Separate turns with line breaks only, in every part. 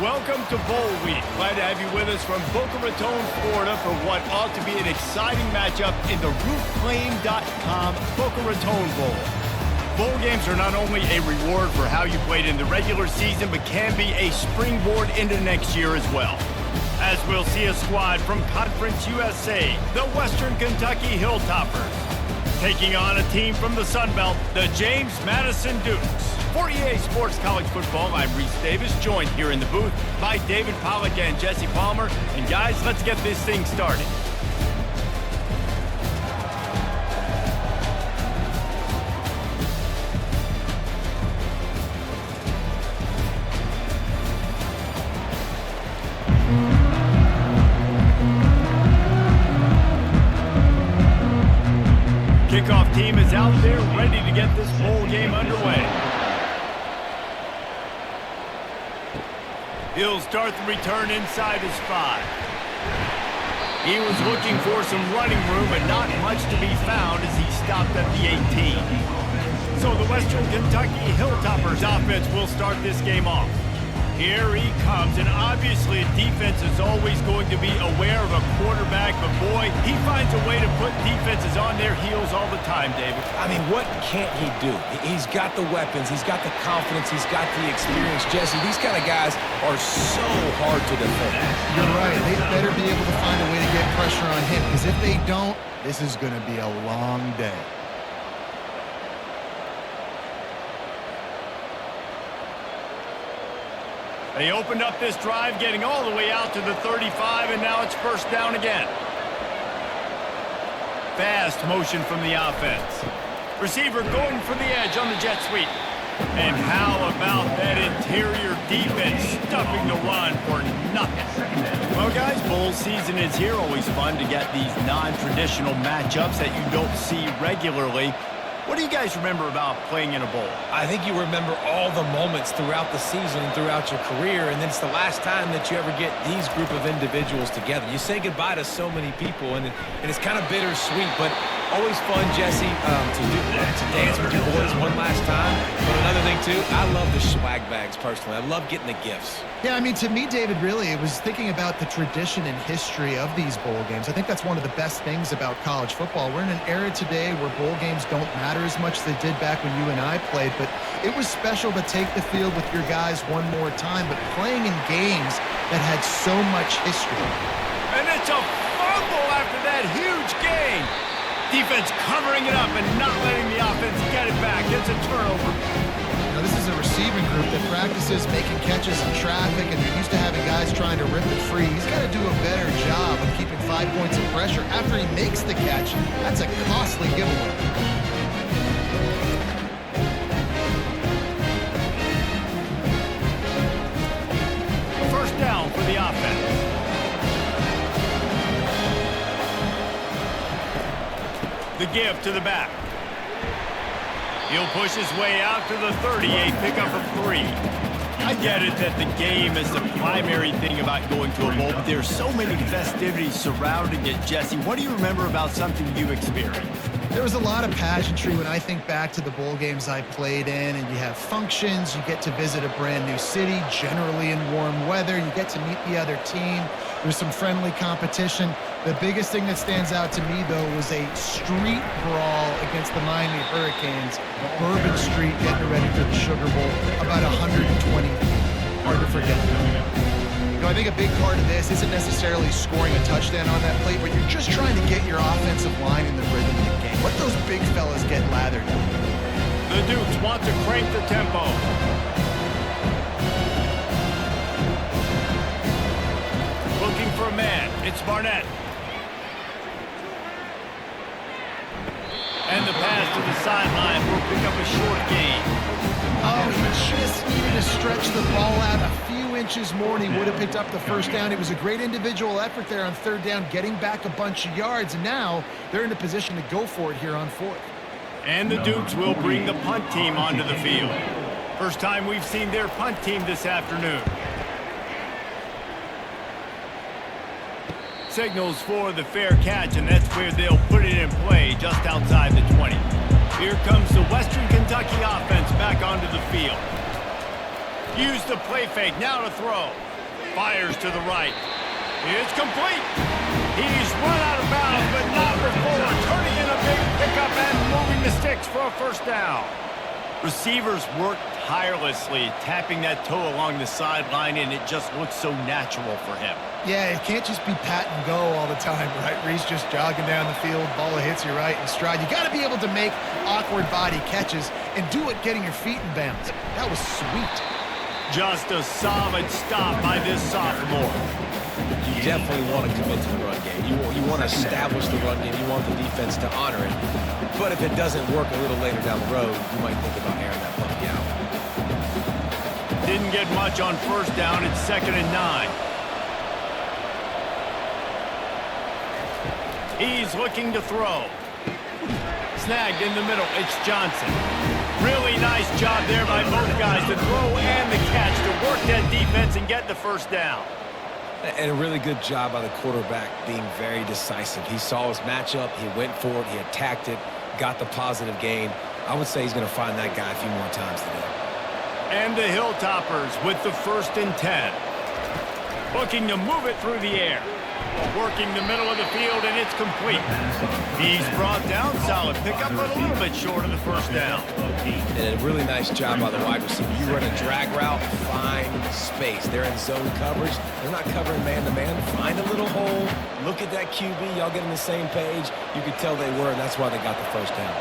Welcome to Bowl Week. Glad to have you with us from Boca Raton, Florida for what ought to be an exciting matchup in the roofclaim.com Boca Raton Bowl. Bowl games are not only a reward for how you played in the regular season, but can be a springboard into next year as well. As we'll see a squad from Conference USA, the Western Kentucky Hilltoppers, taking on a team from the Sun Belt, the James Madison Dukes. For EA Sports College Football, I'm Reese Davis, joined here in the booth by David Pollack and Jesse Palmer. And guys, let's get this thing started. Kickoff team is out there ready to get this bowl game underway. He'll start the return inside his 5. He was looking for some running room, but not much to be found as he stopped at the 18. So the Western Kentucky Hilltoppers offense will start this game off. Here he comes, and obviously defense is always going to be aware of a quarterback, but boy, he finds a way to put defenses on their heels all the time, David.
I mean, what can't he do? He's got the weapons, he's got the confidence, he's got the experience. Jesse, these kind of guys are so hard to defend.
You're right. They better be able to find a way to get pressure on him, because if they don't, this is going to be a long day.
They opened up this drive, getting all the way out to the 35, and now it's first down again. Fast motion from the offense. Receiver going for the edge on the jet sweep. And how about that interior defense stuffing the run for nothing? Well, guys, bowl season is here. Always fun to get these non-traditional matchups that you don't see regularly. What do you guys remember about playing in a bowl?
I think you remember all the moments throughout the season and throughout your career, and then it's the last time that you ever get these group of individuals together. You say goodbye to so many people, and it's kind of bittersweet, but always fun, Jesse, to dance with your boys one last time. But another thing, too, I love the swag bags, personally. I love getting the gifts.
Yeah, I mean, to me, David, really, it was thinking about the tradition and history of these bowl games. I think that's one of the best things about college football. We're in an era today where bowl games don't matter as much as they did back when you and I played, but it was special to take the field with your guys one more time, but playing in games that had so much history.
And it's a fumble after that huge gain. Defense covering it up and not letting the offense get it back. It's a turnover.
Now, this is a receiving group that practices making catches in traffic, and they're used to having guys trying to rip it free. He's got to do a better job of keeping 5 points of pressure after he makes the catch. That's a costly giveaway.
First down for the offense. The give to the back. He'll push his way out to the 38, pickup of 3. I get it that the game is the primary thing about going to a bowl, but there's so many festivities surrounding it, Jesse. What do you remember about something you experienced?
There was a lot of pageantry when I think back to the bowl games I played in, and you have functions, you get to visit a brand new city, generally in warm weather, you get to meet the other team, there's some friendly competition. The biggest thing that stands out to me, though, was a street brawl against the Miami Hurricanes, Bourbon Street, getting ready for the Sugar Bowl, about 120 feet. Hard to forget. You know, I think a big part of this isn't necessarily scoring a touchdown on that play, but you're just trying to get your offensive line in the rhythm of the game. Let those big fellas get lathered.
The Dukes want to crank the tempo. Looking for a man. It's Barnett. And the pass to the sideline will pick up a short gain.
Oh, he just needed to stretch the ball out a few inches more, and he would have picked up the first down. It was a great individual effort there on third down, getting back a bunch of yards, and now they're in a position to go for it here on fourth.
And the Dukes will bring the punt team onto the field. First time we've seen their punt team this afternoon. Signals for the fair catch, and that's where they'll put it in play, just outside the 20. Here comes the Western Kentucky offense back onto the field. Use the play fake, now to throw. Fires to the right. It's complete. He's run out of bounds, but not before turning in a big pickup and moving the sticks for a first down. Receivers work tirelessly, tapping that toe along the sideline, and it just looks so natural for him.
Yeah, it can't just be pat and go all the time, right? Reese just jogging down the field, ball hits you right in stride. You got to be able to make awkward body catches and do it getting your feet in bounds. That was sweet.
Just a solid stop by this sophomore.
You definitely want to commit to the run game. You want to establish the run game. You want the defense to honor it. But if it doesn't work a little later down the road, you might think about airing that puppy out.
Didn't get much on first down. It's 2nd and 9. He's looking to throw. Snagged in the middle. It's Johnson. Really nice job there by both guys, the throw and the catch, to work that defense and get the first down.
And a really good job by the quarterback being very decisive. He saw his matchup, he went for it, he attacked it, got the positive gain. I would say he's going to find that guy a few more times today.
And the Hilltoppers with the 1st and 10. Looking to move it through the air. Working the middle of the field, and it's complete. He's brought down, solid pickup, but a little bit short of the first down.
And a really nice job by the wide receiver. You run a drag route, find space. They're in zone coverage. They're not covering man-to-man. Find a little hole. Look at that QB. Y'all get on the same page. You could tell they were, and that's why they got the first down.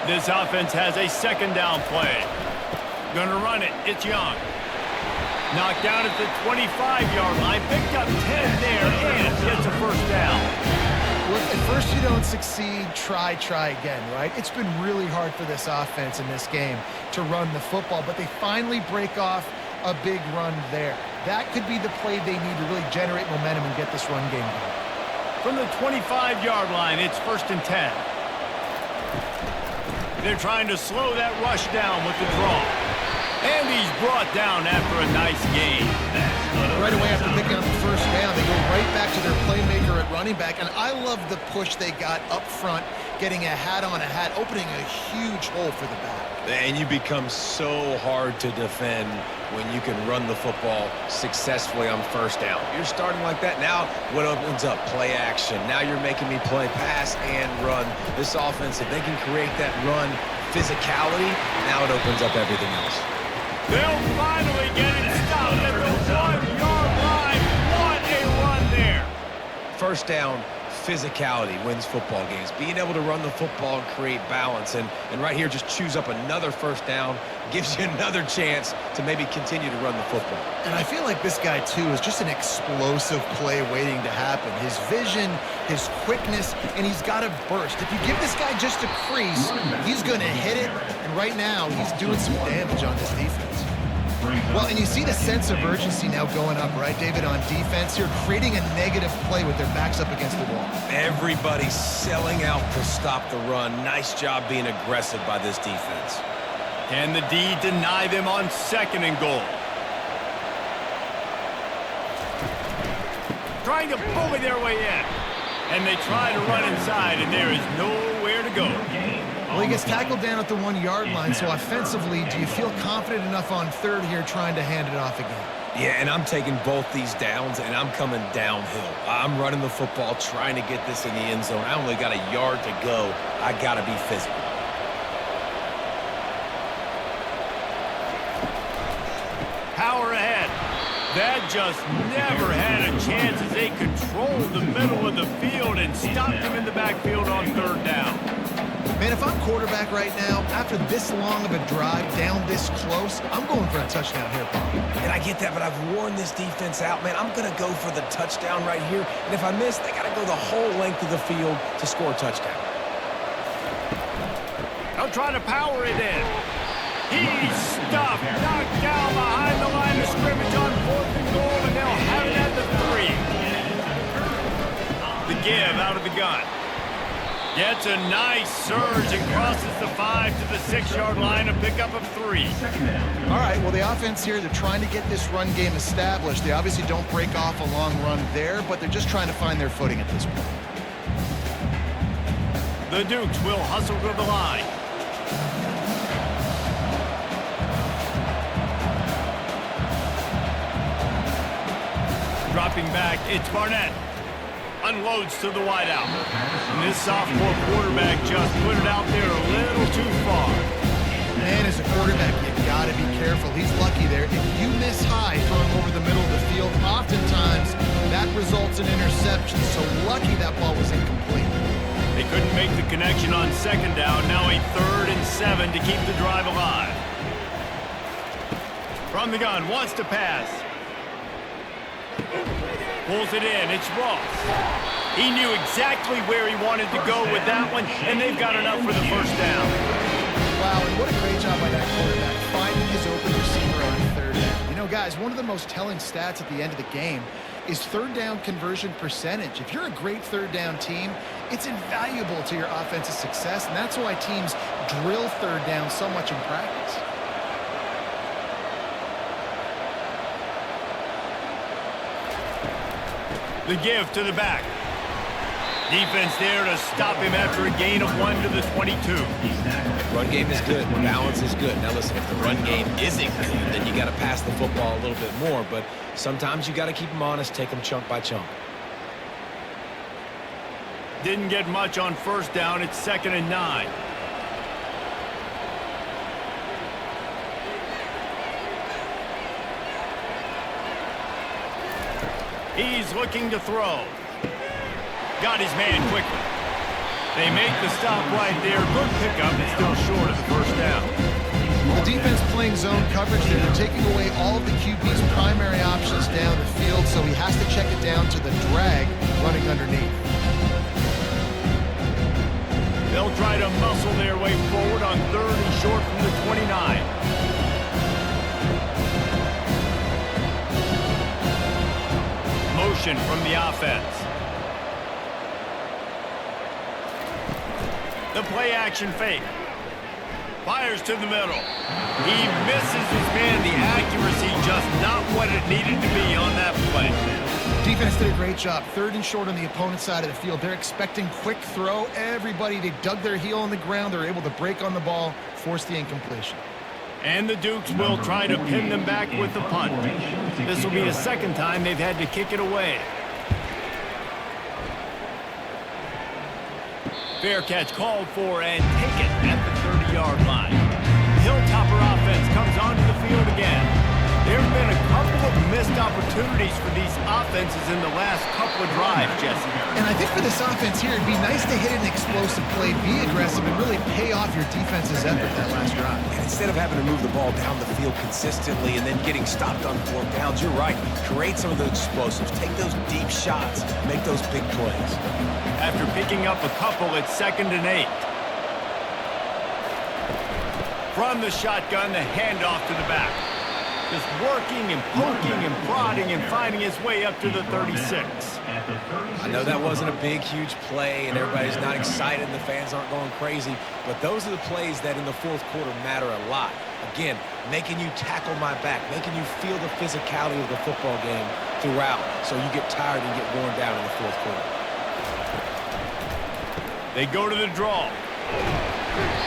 This offense has a 2nd down play. Gonna run it. It's Young. Knocked down at the 25-yard line. Picked up 10 there and gets a first down.
Well, at first you don't succeed, try again, right? It's been really hard for this offense in this game to run the football, but they finally break off a big run there. That could be the play they need to really generate momentum and get this run game going.
From the 25-yard line, it's 1st and 10. They're trying to slow that rush down with the draw. And he's brought down after a nice gain.
Right away after picking up the first down, they go right back to their playmaker at running back. And I love the push they got up front, getting a hat on a hat, opening a huge hole for the back.
And you become so hard to defend when you can run the football successfully on first down. You're starting like that. Now what opens up? Play action. Now you're making me play pass and run. This offense, if they can create that run physicality, now it opens up everything else.
They'll finally get it stopped at the 1-yard line. What a run there.
First down, physicality wins football games. Being able to run the football and create balance. And right here, just choose up another first down. Gives you another chance to maybe continue to run the football.
And I feel like this guy, too, is just an explosive play waiting to happen. His vision, his quickness, and he's got a burst. If you give this guy just a crease, he's going to hit it. And right now, he's doing some damage on this defense. Well, and you see the sense of urgency now going up, right, David, on defense here, creating a negative play with their backs up against the wall.
Everybody's selling out to stop the run. Nice job being aggressive by this defense.
Can the D deny them on 2nd and goal? Trying to bully their way in. And they try to run inside, and there is nowhere to go.
Well, he gets tackled down at the 1-yard line, so offensively, do you feel confident enough on 3rd here trying to hand it off again?
Yeah, and I'm taking both these downs, and I'm coming downhill. I'm running the football, trying to get this in the end zone. I only got a yard to go. I got to be physical.
Power ahead. That just never had a chance as they controlled the middle of the field and stopped him in the backfield on 3rd down.
Man, if I'm quarterback right now, after this long of a drive down this close, I'm going for a touchdown here, Paul.
And I get that, but I've worn this defense out, man. I'm going to go for the touchdown right here. And if I miss, they got to go the whole length of the field to score a touchdown.
They'll try to power it in. He's stuffed, knocked down behind the line of scrimmage on 4th and goal, and they'll have it at the 3. The give out of the gun. Gets a nice surge and crosses the 5 to the 6-yard line, a pickup of 3.
All right, well, the offense here, they're trying to get this run game established. They obviously don't break off a long run there, but they're just trying to find their footing at this point.
The Dukes will hustle to the line. dropping back. It's Barnett. Unloads to the wideout. And this sophomore quarterback just put it out there a little too far.
Man, as a quarterback, you got to be careful. He's lucky there. If you miss high throwing over the middle of the field, oftentimes that results in interception. So lucky that ball was incomplete.
They couldn't make the connection on second down. Now a 3rd and 7 to keep the drive alive. From the gun, wants to pass. Pulls it in. It's Ross. He knew exactly where he wanted to go with that one, and they've got enough for the first down.
Wow, and what a great job by that quarterback, finding his open receiver on 3rd down. You know, guys, one of the most telling stats at the end of the game is 3rd down conversion percentage. If you're a great 3rd down team, it's invaluable to your offensive success, and that's why teams drill 3rd down so much in practice.
The give to the back. Defense there to stop him after a gain of 1 to the 22.
Run game is good. Balance is good. Now listen, if the run game isn't good, then you got to pass the football a little bit more. But sometimes you got to keep them honest, take them chunk by chunk.
Didn't get much on first down. It's 2nd and 9. He's looking to throw. Got his man quickly. They make the stop right there. Good pickup, but still short of the first down.
The defense playing zone coverage there. They're taking away all of the QB's primary options down the field, so he has to check it down to the drag running underneath.
They'll try to muscle their way forward on 3rd and short from the 29. Motion from the offense. The play action fake. Fires to the middle. He misses his man. The accuracy just not what it needed to be on that play.
Defense did a great job. 3rd and short on the opponent's side of the field. They're expecting quick throw. Everybody, they dug their heel on the ground. They're able to break on the ball, force the incompletion.
And the Dukes will try to pin them back with the punt. This will be the 2nd time they've had to kick it away. Fair catch called for and taken at the 30-yard line. Hilltopper offense comes onto the field again. There have been a couple of missed opportunities for these offenses in the last couple of drives, Jesse.
And I think for this offense here, it'd be nice to hit an explosive play, be aggressive, and really pay off your defense's effort that last drive.
And instead of having to move the ball down the field consistently and then getting stopped on 4th downs, you're right. Create some of those explosives. Take those deep shots. Make those big plays.
After picking up a couple, it's 2nd and 8. From the shotgun, the handoff to the back. Just working and poking and prodding and finding his way up to the 36.
I know that wasn't a big, huge play, and everybody's not excited, and the fans aren't going crazy, but those are the plays that in the 4th quarter matter a lot. Again, making you tackle my back, making you feel the physicality of the football game throughout, so you get tired and get worn down in the 4th quarter.
They go to the draw.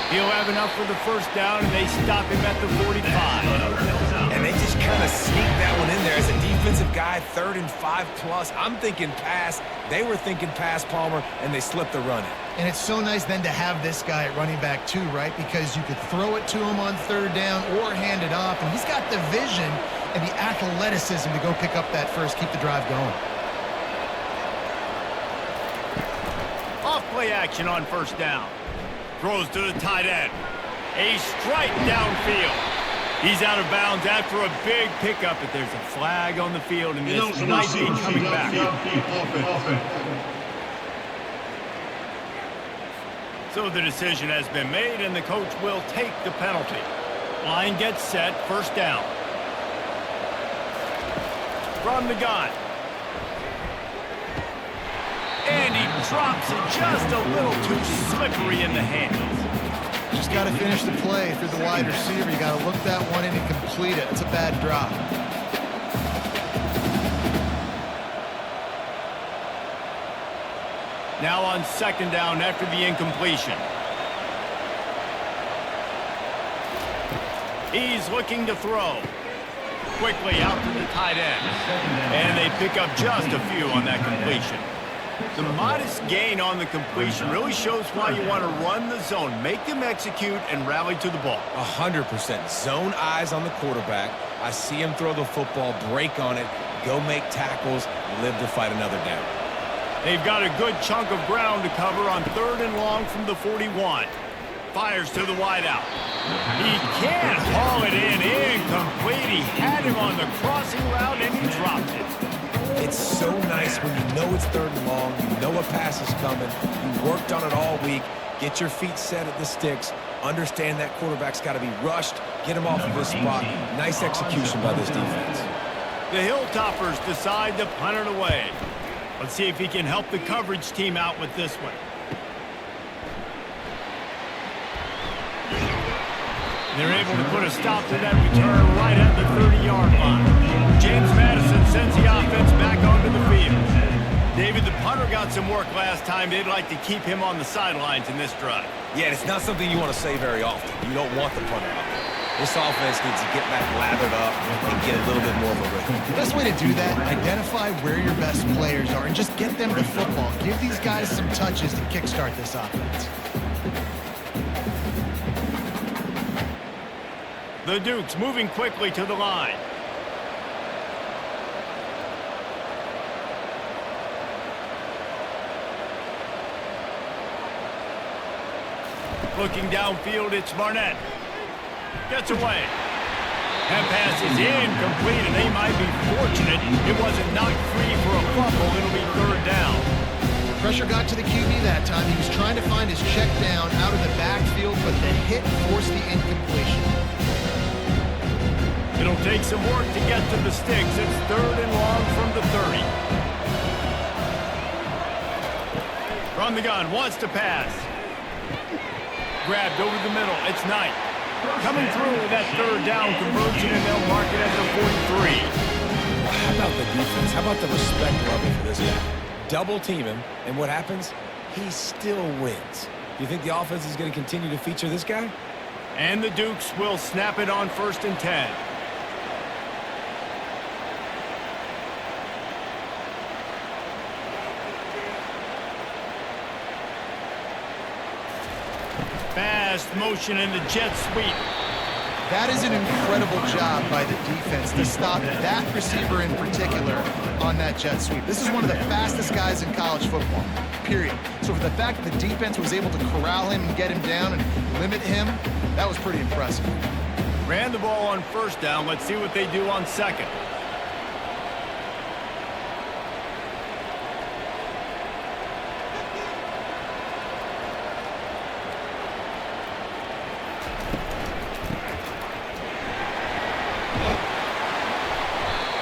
He'll have enough for the first down, and they stop him at the 45.
And they just kind of sneak that one in there. As a defensive guy, 3rd and 5 plus, I'm thinking pass. They were thinking pass, Palmer, and they slipped the run in.
And it's so nice then to have this guy at running back too, right? Because you could throw it to him on 3rd down or hand it off, and he's got the vision and the athleticism to go pick up that first, keep the drive going.
Off play action on first down. Throws to the tight end. A strike downfield. He's out of bounds after a big pickup, but there's a flag on the field, and this might be coming back. So the decision has been made, and the coach will take the penalty. Line gets set, first down. From the gun. And he drops it just a little too slippery in the hands.
Just got to finish the play. If you're the wide receiver, you got to look that one in and complete it. It's a bad drop.
Now on second down after the incompletion. He's looking to throw. quickly out to the tight end. And they pick up just a few on that completion. The modest gain on the completion really shows why you want to run the zone. Make them execute and rally to the ball.
100%. Zone eyes on the quarterback. I see him throw the football, break on it, go make tackles, live to fight another down.
They've got a good chunk of ground to cover on 3rd and long from the 41. Fires to the wideout. He can't haul it in. Incomplete. He had him on the crossing route, and he dropped it.
It's so nice when you know it's 3rd and long, you know a pass is coming, you worked on it all week, get your feet set at the sticks, understand that quarterback's got to be rushed, get him off of his spot. Nice execution by this defense.
The Hilltoppers decide to punt it away. Let's see if he can help the coverage team out with this one. They're able to put a stop to that return right at the 30-yard line. James Madison sends the offense back onto the field. David, the punter got some work last time. They'd like to keep him on the sidelines in this drive.
Yeah, it's not something you want to say very often. You don't want the punter out there. This offense needs to get back lathered up and get a little bit more of a rhythm.
The best way to do that, identify where your best players are and just get them the football. Give these guys some touches to kickstart this offense.
The Dukes moving quickly to the line. Looking downfield, it's Barnett. Gets away. That pass is incomplete, and they might be fortunate it wasn't knocked free for a fumble. It'll be 3rd down.
Pressure got to the QB that time. He was trying to find his check down out of the backfield, but the hit forced the incompletion.
It'll take some work to get to the sticks. It's 3rd and long from the 30. From the gun, wants to pass. Grabbed over the middle. It's Knight. Coming through with that 3rd down conversion, and they'll mark it at the 43.
How about the defense? How about the respect level for this guy? Double team him, and what happens? He still wins. You think the offense is going to continue to feature this guy?
And the Dukes will snap it on 1st and 10. Fast motion in the jet sweep.
That is an incredible job by the defense to stop that receiver in particular on that jet sweep. This is one of the fastest guys in college football, period. So for the fact that the defense was able to corral him and get him down and limit him, that was pretty impressive.
Ran the ball on 1st down. Let's see what they do on 2nd.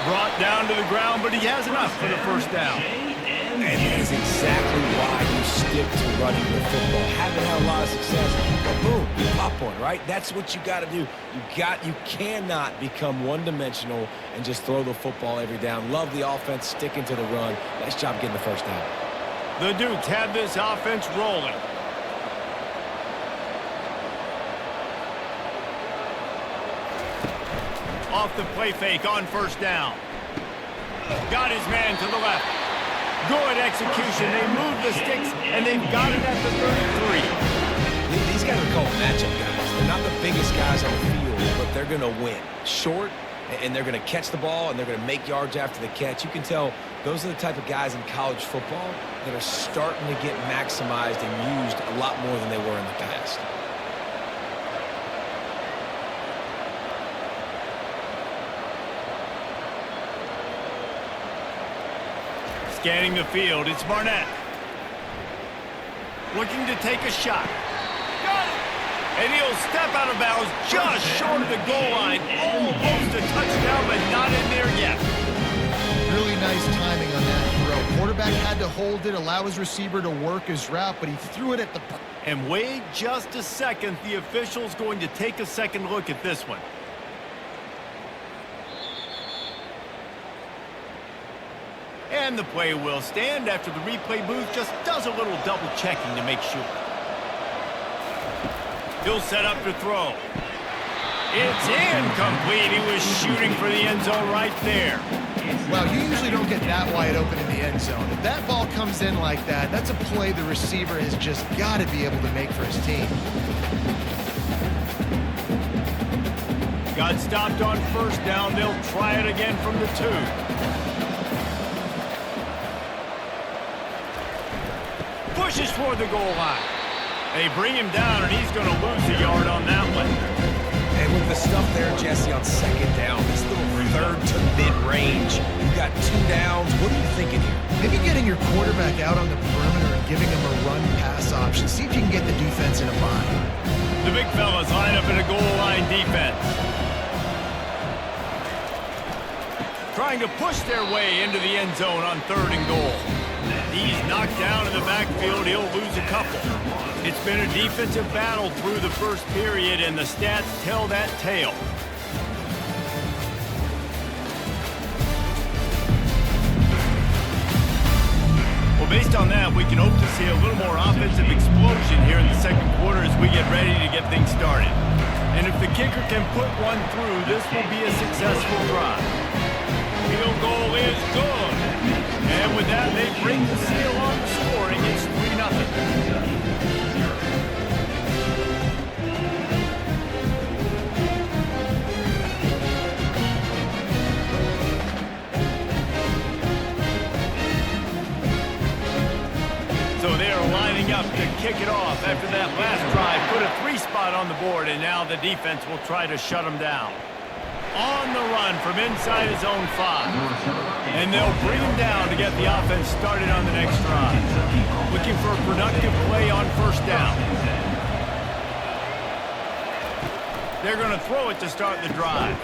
Brought down to the ground, but he has enough for the 1st down.
And that is exactly why you stick to running the football. Haven't had a lot of success, but boom, you pop one, right? That's what you got to do. You cannot become one-dimensional and just throw the football every down. Love the offense, sticking to the run. Nice job getting the 1st down.
The Dukes have this offense rolling. Off the play fake on 1st down. Got his man to the left. Good execution. They move the sticks, and they've got it at the 33.
These guys are called matchup guys. They're not the biggest guys on the field, but they're going to win. Short, and they're going to catch the ball, and they're going to make yards after the catch. You can tell those are the type of guys in college football that are starting to get maximized and used a lot more than they were in the past.
Scanning the field, it's Barnett. Looking to take a shot. Got it! And he'll step out of bounds just short of the goal line. Almost a touchdown, but not in there yet.
Really nice timing on that throw. Quarterback had to hold it, allow his receiver to work his route, but he threw it at the...
And wait just a second. The official's going to take a second look at this one. And the play will stand after the replay booth just does a little double checking to make sure. He'll set up to throw. It's incomplete. He was shooting for the end zone right there.
Well, you usually don't get that wide open in the end zone. If that ball comes in like that, that's a play the receiver has just got to be able to make for his team.
Got stopped on first down. They'll try it again from the 2. Pushes for the goal line. They bring him down, and he's going to lose a yard on that one.
And with the stuff there, Jesse, on second down, this little third to mid-range, you've got 2 downs. What are you thinking here?
Maybe getting your quarterback out on the perimeter and giving him a run-pass option. See if you can get the defense in a bind.
The big fellas line up in a goal line defense. Trying to push their way into the end zone on 3rd and goal. He's knocked down in the backfield. He'll lose a couple. It's been a defensive battle through the first period, and the stats tell that tale. Well, based on that, we can hope to see a little more offensive explosion here in the second quarter as we get ready to get things started. And if the kicker can put one through, this will be a successful drive. Field goal is good. And with that, they break the seal on the scoring. It's 3-0. So they are lining up to kick it off after that last drive. Put a 3 spot on the board, and now the defense will try to shut them down. On the run from inside his own 5. And they'll bring him down to get the offense started on the next drive. Looking for a productive play on first down. They're going to throw it to start the drive.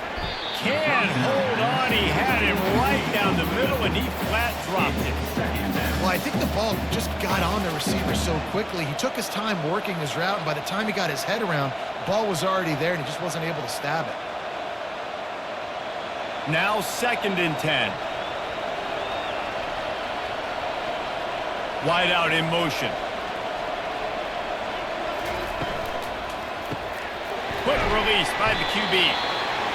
Can't hold on. He had him right down the middle, and he flat dropped it.
Well, I think the ball just got on the receiver so quickly. He took his time working his route, and by the time he got his head around, the ball was already there, and he just wasn't able to stab it.
Now 2nd and 10. Wide out in motion. Quick release by the QB.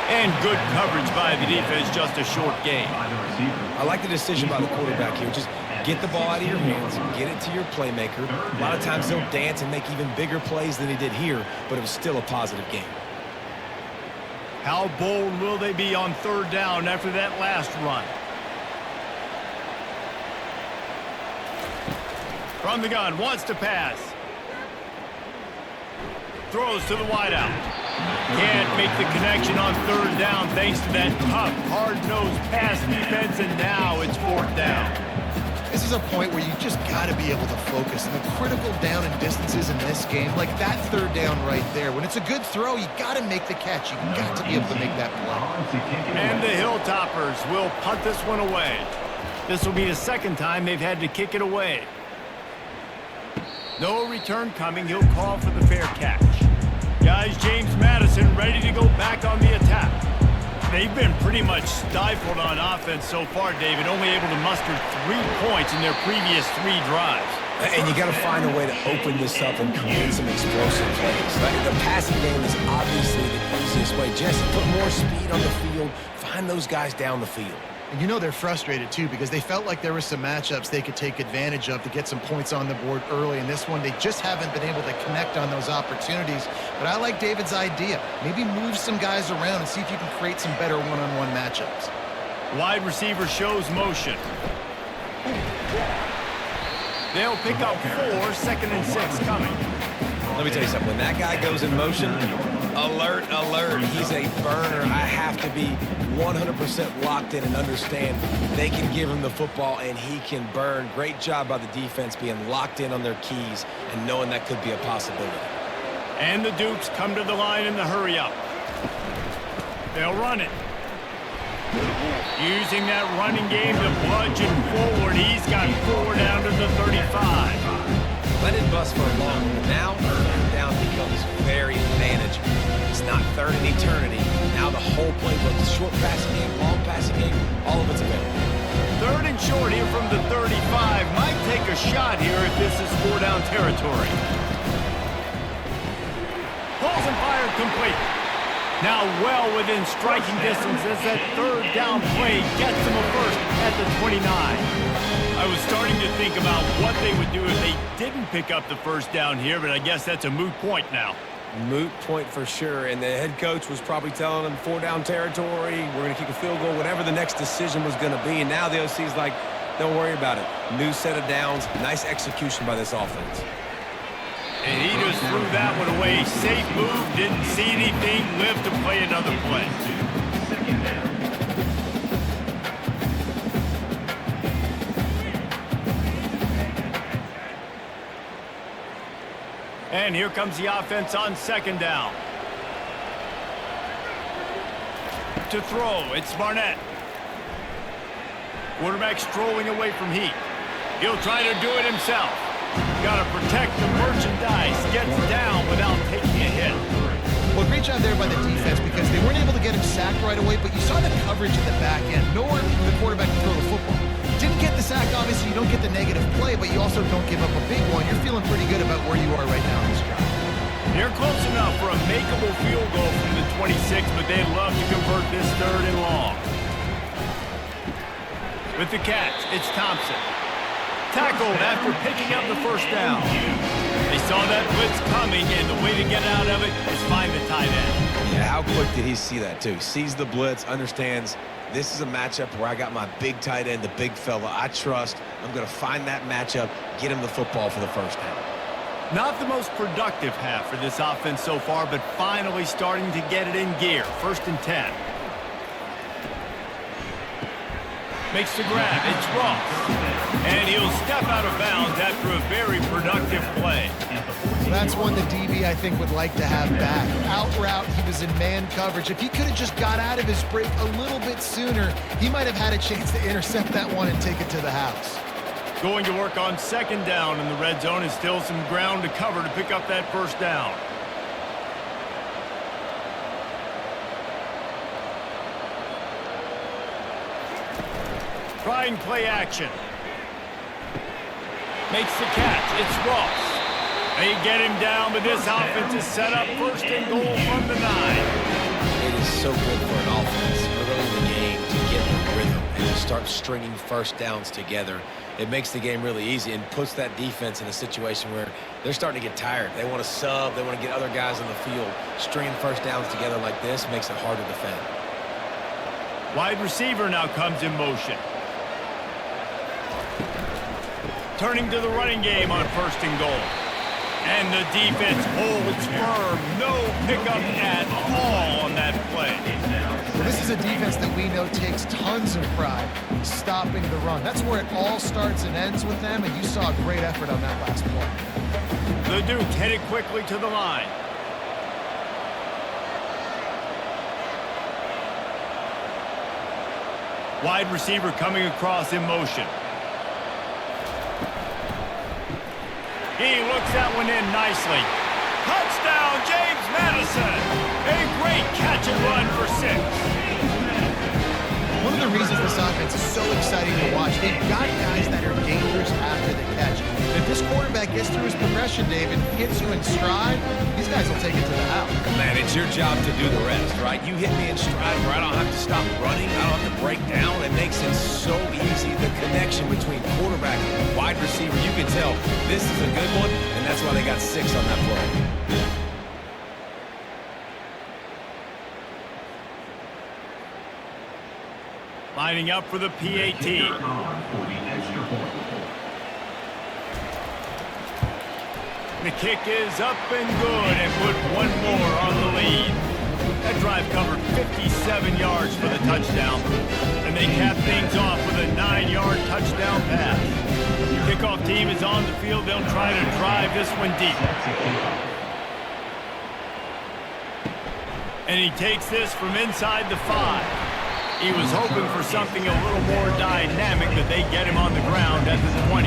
And good coverage by the defense, just a short gain.
I like the decision by the quarterback here. Just get the ball out of your hands, get it to your playmaker. A lot of times they'll dance and make even bigger plays than he did here, but it was still a positive game.
How bold will they be on 3rd down after that last run? From the gun, wants to pass. Throws to the wideout. Can't make the connection on 3rd down thanks to that tough, hard-nosed pass defense, and now it's 4th down.
This is a point where you just got to be able to focus. And the critical down and distances in this game, like that 3rd down right there, when it's a good throw, you got to make the catch. You got to be able to make that play.
And the Hilltoppers will punt this one away. This will be the 2nd time they've had to kick it away. No return coming. He'll call for the fair catch. Guys, James Madison ready to go back on the attack. They've been pretty much stifled on offense so far, David, only able to muster 3 points in their previous 3 drives.
And you got to find a way to open this up and create some explosive plays. The passing game is obviously the easiest way. Jesse, put more speed on the field. Find those guys down the field.
And you know they're frustrated, too, because they felt like there were some matchups they could take advantage of to get some points on the board early. In this one, they just haven't been able to connect on those opportunities. But I like David's idea. Maybe move some guys around and see if you can create some better one-on-one matchups.
Wide receiver shows motion. They'll pick up 4, 2nd and 6 coming.
Let me tell you something. When that guy goes in motion, alert, alert. He's a burner. I have to be 100% locked in and understand they can give him the football and he can burn. Great job by the defense being locked in on their keys and knowing that could be a possibility.
And the Dukes come to the line in the hurry-up. They'll run it. Using that running game to bludgeon forward. He's got 4 down to the 35.
Let it bust for a long one. Now, 3rd down becomes very manageable. It's not 3rd in eternity. Now the whole playbook, the short passing game, long passing game, all of it's available.
3rd and short here from the 35. Might take a shot here if this is 4 down territory. Pulls and fired complete. Now well within striking distance as that third down play gets them a first at the 29. I was starting to think about what they would do if they didn't pick up the first down here, but I guess that's a moot point now.
Moot point for sure, and the head coach was probably telling them 4-down territory, we're going to kick a field goal, whatever the next decision was going to be, and now the OC's like, don't worry about it. New set of downs, nice execution by this offense.
And he just threw that one away. Safe move, didn't see anything, lived to play another play. And here comes the offense on second down. To throw, it's Barnett. Quarterback strolling away from Heat. He'll try to do it himself. Got to protect the merchandise. Gets down without taking a hit.
Well, great job there by the defense because they weren't able to get him sacked right away, but you saw the coverage at the back end. Nowhere for the quarterback to throw the football. Didn't get the sack, obviously you don't get the negative play, but you also don't give up a big one. You're feeling pretty good about where you are right now in this job.
They're close enough for a makeable field goal from the 26, but they'd love to convert this third and long. With the catch, it's Thompson. Tackled after picking up the first down. They saw that blitz coming, and the way to get out of it is find the tight end.
Yeah, how quick did he see that, too? Sees the blitz, understands this is a matchup where I got my big tight end, the big fella I trust. I'm going to find that matchup, get him the football for the first down.
Not the most productive half for this offense so far, but finally starting to get it in gear. 1st and 10. Makes the grab. It's Ross. And he'll step out of bounds after a very productive play.
That's one the DB, I think, would like to have back. Out route, he was in man coverage. If he could have just got out of his break a little bit sooner, he might have had a chance to intercept that one and take it to the house.
Going to work on second down in the red zone, and still some ground to cover to pick up that first down. Trying play action. Makes the catch. It's Ross. They get him down, but this offense is set up 1st and goal from the 9.
It is so good for an offense early in the game to get the rhythm and to start stringing first downs together. It makes the game really easy and puts that defense in a situation where they're starting to get tired. They want to sub. They want to get other guys on the field. Stringing first downs together like this makes it hard to defend.
Wide receiver now comes in motion. Turning to the running game on 1st and goal. And the defense holds firm. No pickup at all on that play.
Well, this is a defense that we know takes tons of pride stopping the run. That's where it all starts and ends with them, and you saw a great effort on that last play.
The Duke headed quickly to the line. Wide receiver coming across in motion. He looks that one in nicely. Touchdown, James Madison. A great catch and run for 6.
One of the reasons this offense is so exciting to watch, they've got guys that are dangerous after the catch. If this quarterback gets through his progression, David, hits you in stride, these guys will take it to the house.
Man, it's your job to do the rest, right? You hit me in stride where I don't have to stop running. I don't have to break down. It makes it so easy, the connection between quarterback and wide receiver. You can tell this is a good one, and that's why they got 6 on that play.
Lining up for the PAT. The kick is up and good, and put one more on the lead. That drive covered 57 yards for the touchdown, and they cap things off with a 9-yard touchdown pass. The kickoff team is on the field. They'll try to drive this one deep. And he takes this from inside the 5. He was hoping for something a little more dynamic, but they get him on the ground at the 20.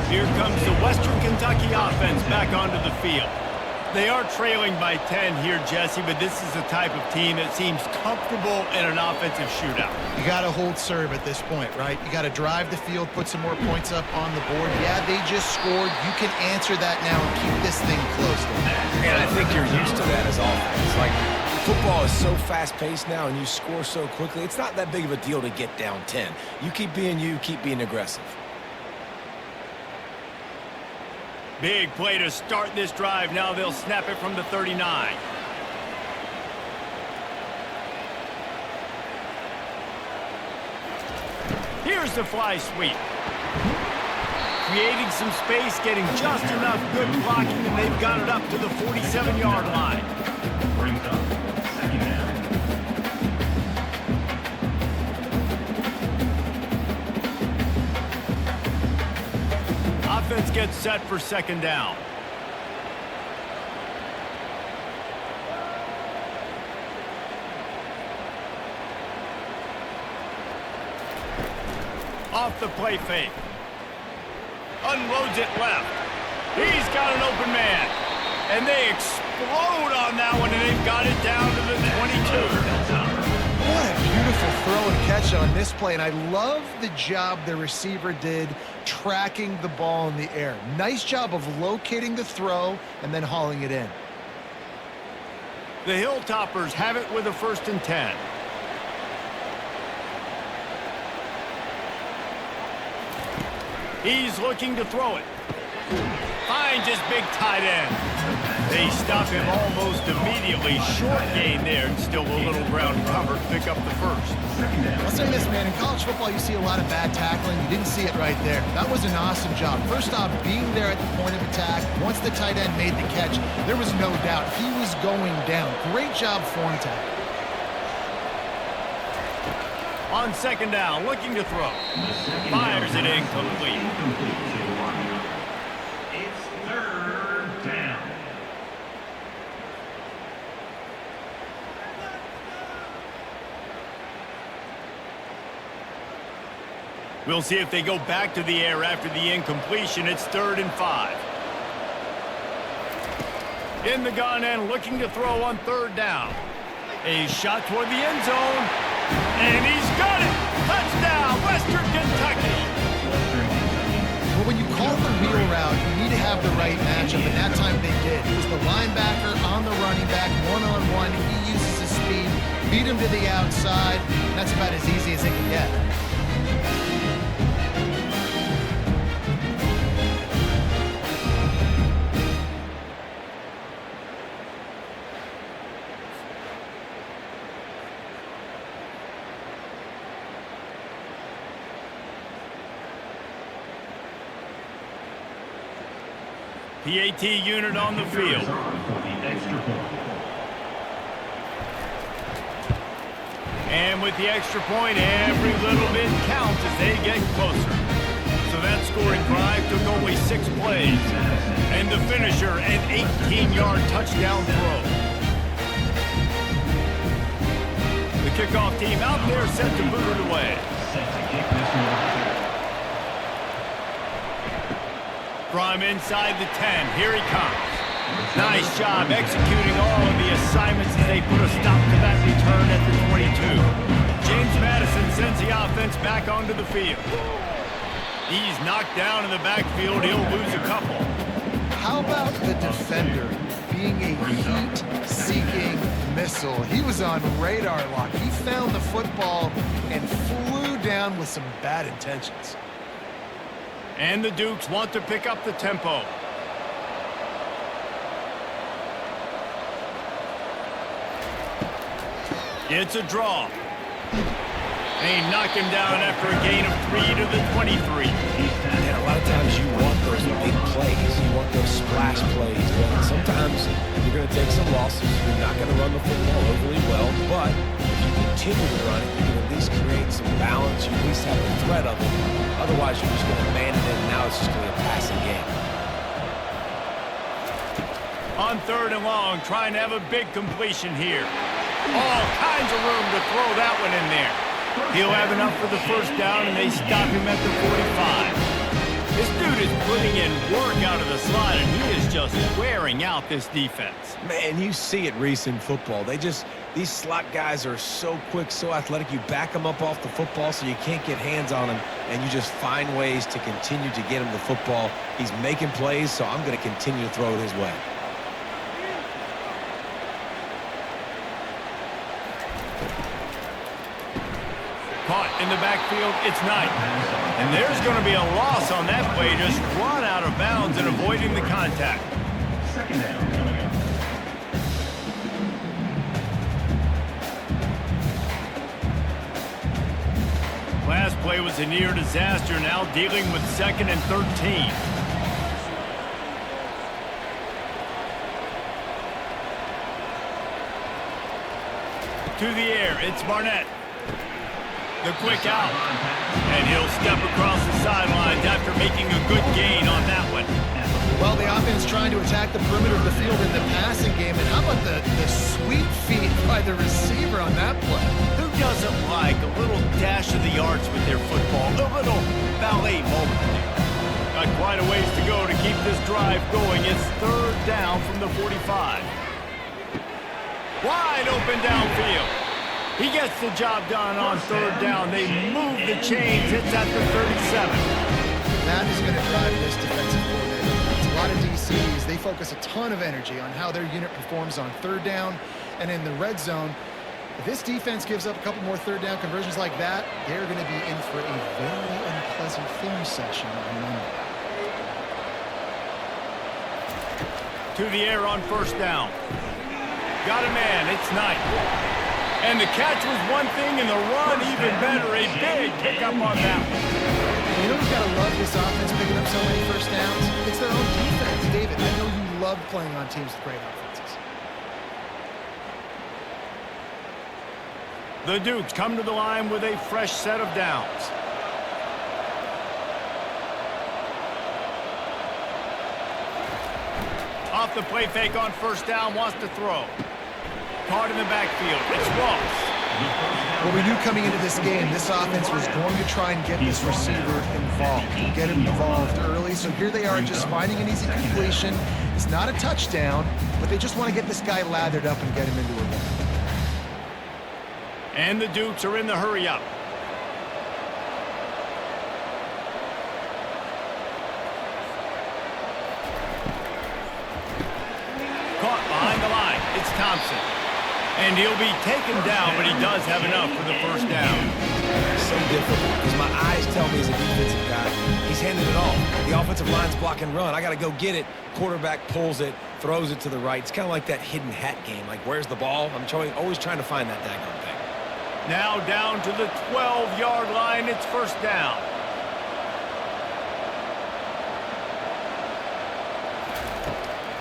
Here comes the Western Kentucky offense back onto the field. They are trailing by 10 here, Jesse, but this is the type of team that seems comfortable in an offensive shootout.
You got to hold serve at this point, right? You got to drive the field, put some more points up on the board. Yeah, they just scored. You can answer that now and keep this thing close.
And I think you're used to that as offense. Like, Football is so fast-paced now, and you score so quickly, it's not that big of a deal to get down 10. You keep being aggressive.
Big play to start this drive. Now they'll snap it from the 39. Here's the fly sweep. Creating some space, getting just enough good blocking, and they've got it up to the 47-yard line.
Brings up second down.
Offense gets set for second down. Off the play fake. Unloads it left. He's got an open man. And they explode on that one, and they've got it down to the 22.
What a beautiful throw and catch on this play, and I love the job the receiver did tracking the ball in the air. Nice job of locating the throw and then hauling it in.
The Hilltoppers have it with a 1st and 10. He's looking to throw it. Finds his big tight end. They stop him almost immediately. Short gain there, and still a little ground cover to pick up the first.
I'll say this, man. In college football, you see a lot of bad tackling. You didn't see it right there. That was an awesome job. First off, being there at the point of attack. Once the tight end made the catch, there was no doubt he was going down. Great job form tackle.
On second down, looking to throw. Fires it incomplete.
It's 3rd down.
We'll see if they go back to the air after the incompletion. It's 3rd and 5. In the gun and looking to throw on 3rd down. A shot toward the end zone. And he's got it! Touchdown, Western Kentucky!
Well, when you call the wheel route, you need to have the right matchup, and that time they did. It was the linebacker on the running back, one-on-one. He uses his speed, beat him to the outside. That's about as easy as it can get.
PAT unit on the field.
For the extra point.
And with the extra point, every little bit counts as they get closer. So that scoring drive took only 6 plays. And the finisher, an 18-yard touchdown throw. The kickoff team out there set to boot it away.
Set to kick this one.
From inside the 10, here he comes. Nice job executing all of the assignments as they put a stop to that return at the 22. James Madison sends the offense back onto the field. He's knocked down in the backfield. He'll lose a couple.
How about the defender being a heat-seeking missile? He was on radar lock. He found the football and flew down with some bad intentions.
And the Dukes want to pick up the tempo. It's a draw. And he knocked him down after a gain of 3 to the 23.
And a lot of times you want those big plays. You want those splash plays. But sometimes you're going to take some losses. You're not going to run the football overly well. But if you continue to run it, you can at least create some balance. You at least have the threat of it. Otherwise, you're just going to man it in. Now it's just going to be a passing game.
On 3rd and long, trying to have a big completion here. All kinds of room to throw that one in there. He'll have enough for the 1st down, and they stop him at the 45. This dude is putting in work out of the slot, and he is just wearing out this defense.
Man, you see it, Reese, in football. These slot guys are so quick, so athletic. You back them up off the football so you can't get hands on them, and you just find ways to continue to get him the football. He's making plays, so I'm going to continue to throw it his way.
in the backfield, it's Knight. And there's going to be a loss on that play, just run out of bounds and avoiding the contact.
Second down coming up.
Last play was a near disaster, now dealing with 2nd and 13. To the air, it's Barnett. The quick out. And he'll step across the sidelines after making a good gain on that one.
Well, the offense trying to attack the perimeter of the field in the passing game. And how about the sweet feet by the receiver on that play?
Who doesn't like a little dash of the arts with their football? A little ballet moment there. Got quite a ways to go to keep this drive going. It's 3rd down from the 45. Wide open downfield. He gets the job done on 3rd down. They move the chains. It's at the 37.
That is going to drive this defensive coordinator. It's a lot of DCs. They focus a ton of energy on how their unit performs on 3rd down and in the red zone. If this defense gives up a couple more 3rd down conversions like that, they're going to be in for a very unpleasant film session on Monday.
To the air on 1st down. Got a man, it's Knight. And the catch was one thing, and the run even better. A big pickup on that one.
You know who's got to love this offense picking up so many 1st downs? It's their own defense. David, I know you love playing on teams with great offenses.
The Dukes come to the line with a fresh set of downs. Off the play fake on 1st down, wants to throw. Caught in the backfield. It's Ross.
What we knew coming into this game, this offense was going to try and get this receiver involved, get him involved early. So here they are just finding an easy completion. It's not a touchdown, but they just want to get this guy lathered up and get him into a run.
And the Dukes are in the hurry up. Caught behind the line. It's Thompson. And he'll be taken down, but he does have enough for the 1st down.
So difficult because my eyes tell me as a defensive guy, he's handed it all. The offensive line's block and run. I got to go get it. Quarterback pulls it, throws it to the right. It's kind of like that hidden hat game. Like, where's the ball? I'm always trying to find that daggone thing.
Now down to the 12-yard line. It's 1st down.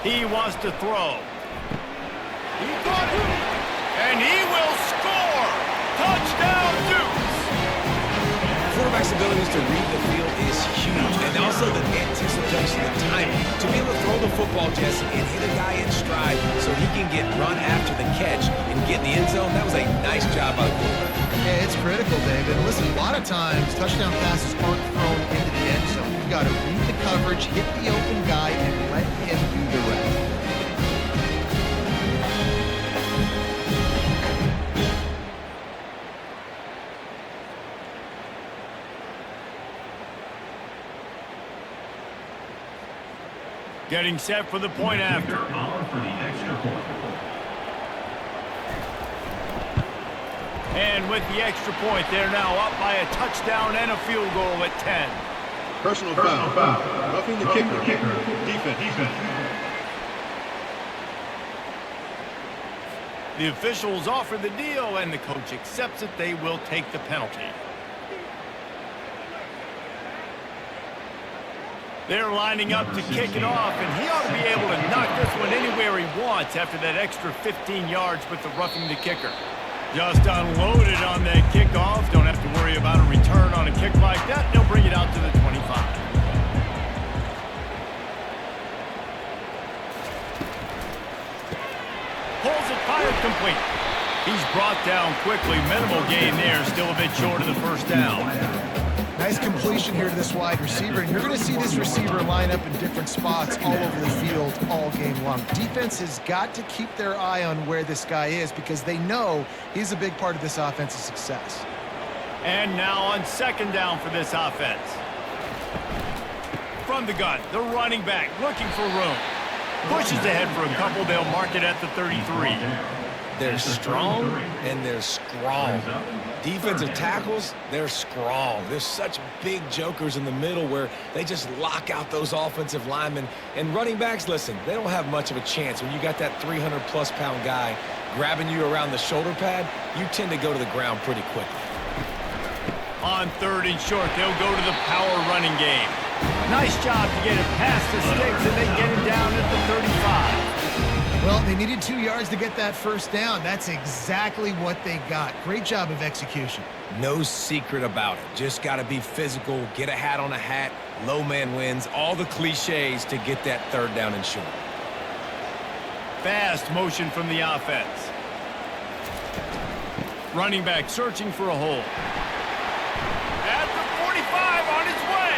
He wants to throw. He got it. And he will score. Touchdown, Dukes.
Quarterback's abilities to read the field is huge. And also the anticipation, the timing. To be able to throw the football, Jesse, and hit a guy in stride so he can get run after the catch and get in the end zone, that was a nice job by the quarterback.
Yeah, it's critical, David. Listen, a lot of times touchdown passes aren't thrown into the end zone. You've got to read the coverage, hit the open guy, and let him do the rest.
Getting set for the point after.
On for the extra point.
And with the extra point, they're now up by a touchdown and a field goal at 10.
Personal foul. Roughing the kicker. Defense.
The officials offer the deal, and the coach accepts it. They will take the penalty. They're lining up to kick it off, and he ought to be able to knock this one anywhere he wants after that extra 15 yards with the roughing the kicker. Just unloaded on that kickoff. Don't have to worry about a return on a kick like that. They'll bring it out to the 25. Pulls it, fired complete. He's brought down quickly. Minimal gain there. Still a bit short of the 1st down.
Nice completion here to this wide receiver, and you're going to see this receiver line up in different spots all over the field all game long. Defense has got to keep their eye on where this guy is because they know he's a big part of this offense's success.
And now on 2nd down for this offense. From the gun, the running back looking for room. Pushes ahead for a couple. They'll mark it at the 33.
They're strong and they're strong. Defensive tackles, they're strong. There's such big jokers in the middle where they just lock out those offensive linemen. And running backs, listen, they don't have much of a chance. When you got that 300-plus pound guy grabbing you around the shoulder pad, you tend to go to the ground pretty quickly.
On 3rd and short, they'll go to the power running game. Nice job to get it past the sticks and then get it down at the 35.
Well, they needed 2 yards to get that first down. That's exactly what they got. Great job of execution.
No secret about it. Just got to be physical, get a hat on a hat, low man wins, all the cliches to get that 3rd down and short.
Fast motion from the offense. Running back searching for a hole. At the 45 on his way.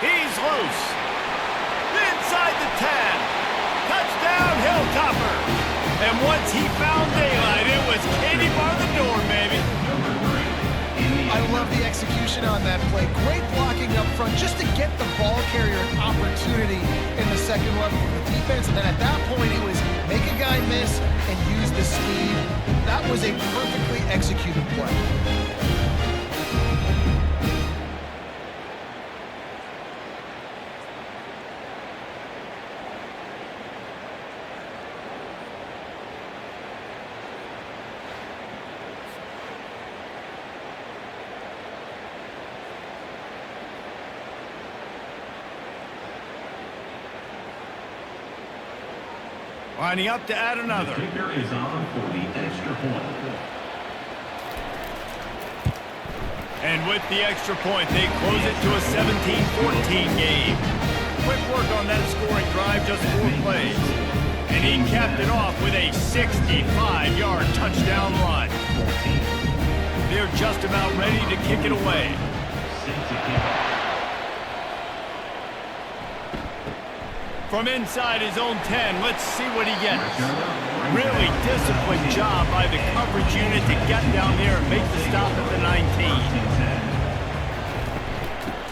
He's loose. Inside the 10. Touchdown, Hilltopper. And once he found daylight, it was Katie bar the door, baby.
I love the execution on that play. Great blocking up front just to get the ball carrier an opportunity in the second level of the defense. And then at that point, it was make a guy miss and use the speed. That was a perfectly executed play.
Lining up to add another.
The kicker is on for the extra point.
And with the extra point, they close it to a 17-14 game. Quick work on that scoring drive, just 4 plays. And he capped it off with a 65-yard touchdown run. They're just about ready to kick it away. From inside his own 10, let's see what he gets. Really disciplined job by the coverage unit to get down there and make the stop at the 19.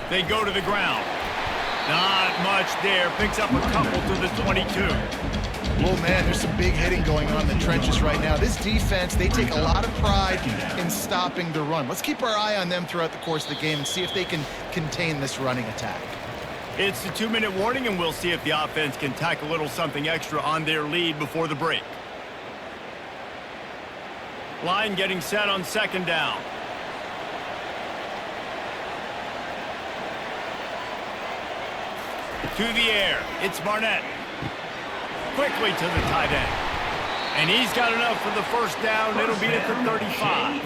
They go to the ground. Not much there. Picks up a couple to the 22.
Oh, man, there's some big hitting going on in the trenches right now. This defense, they take a lot of pride in stopping the run. Let's keep our eye on them throughout the course of the game and see if they can contain this running attack.
It's the 2-minute warning, and we'll see if the offense can tack a little something extra on their lead before the break. Line getting set on 2nd down. To the air. It's Barnett. Quickly to the tight end. And he's got enough for the first down. It'll be at the 35.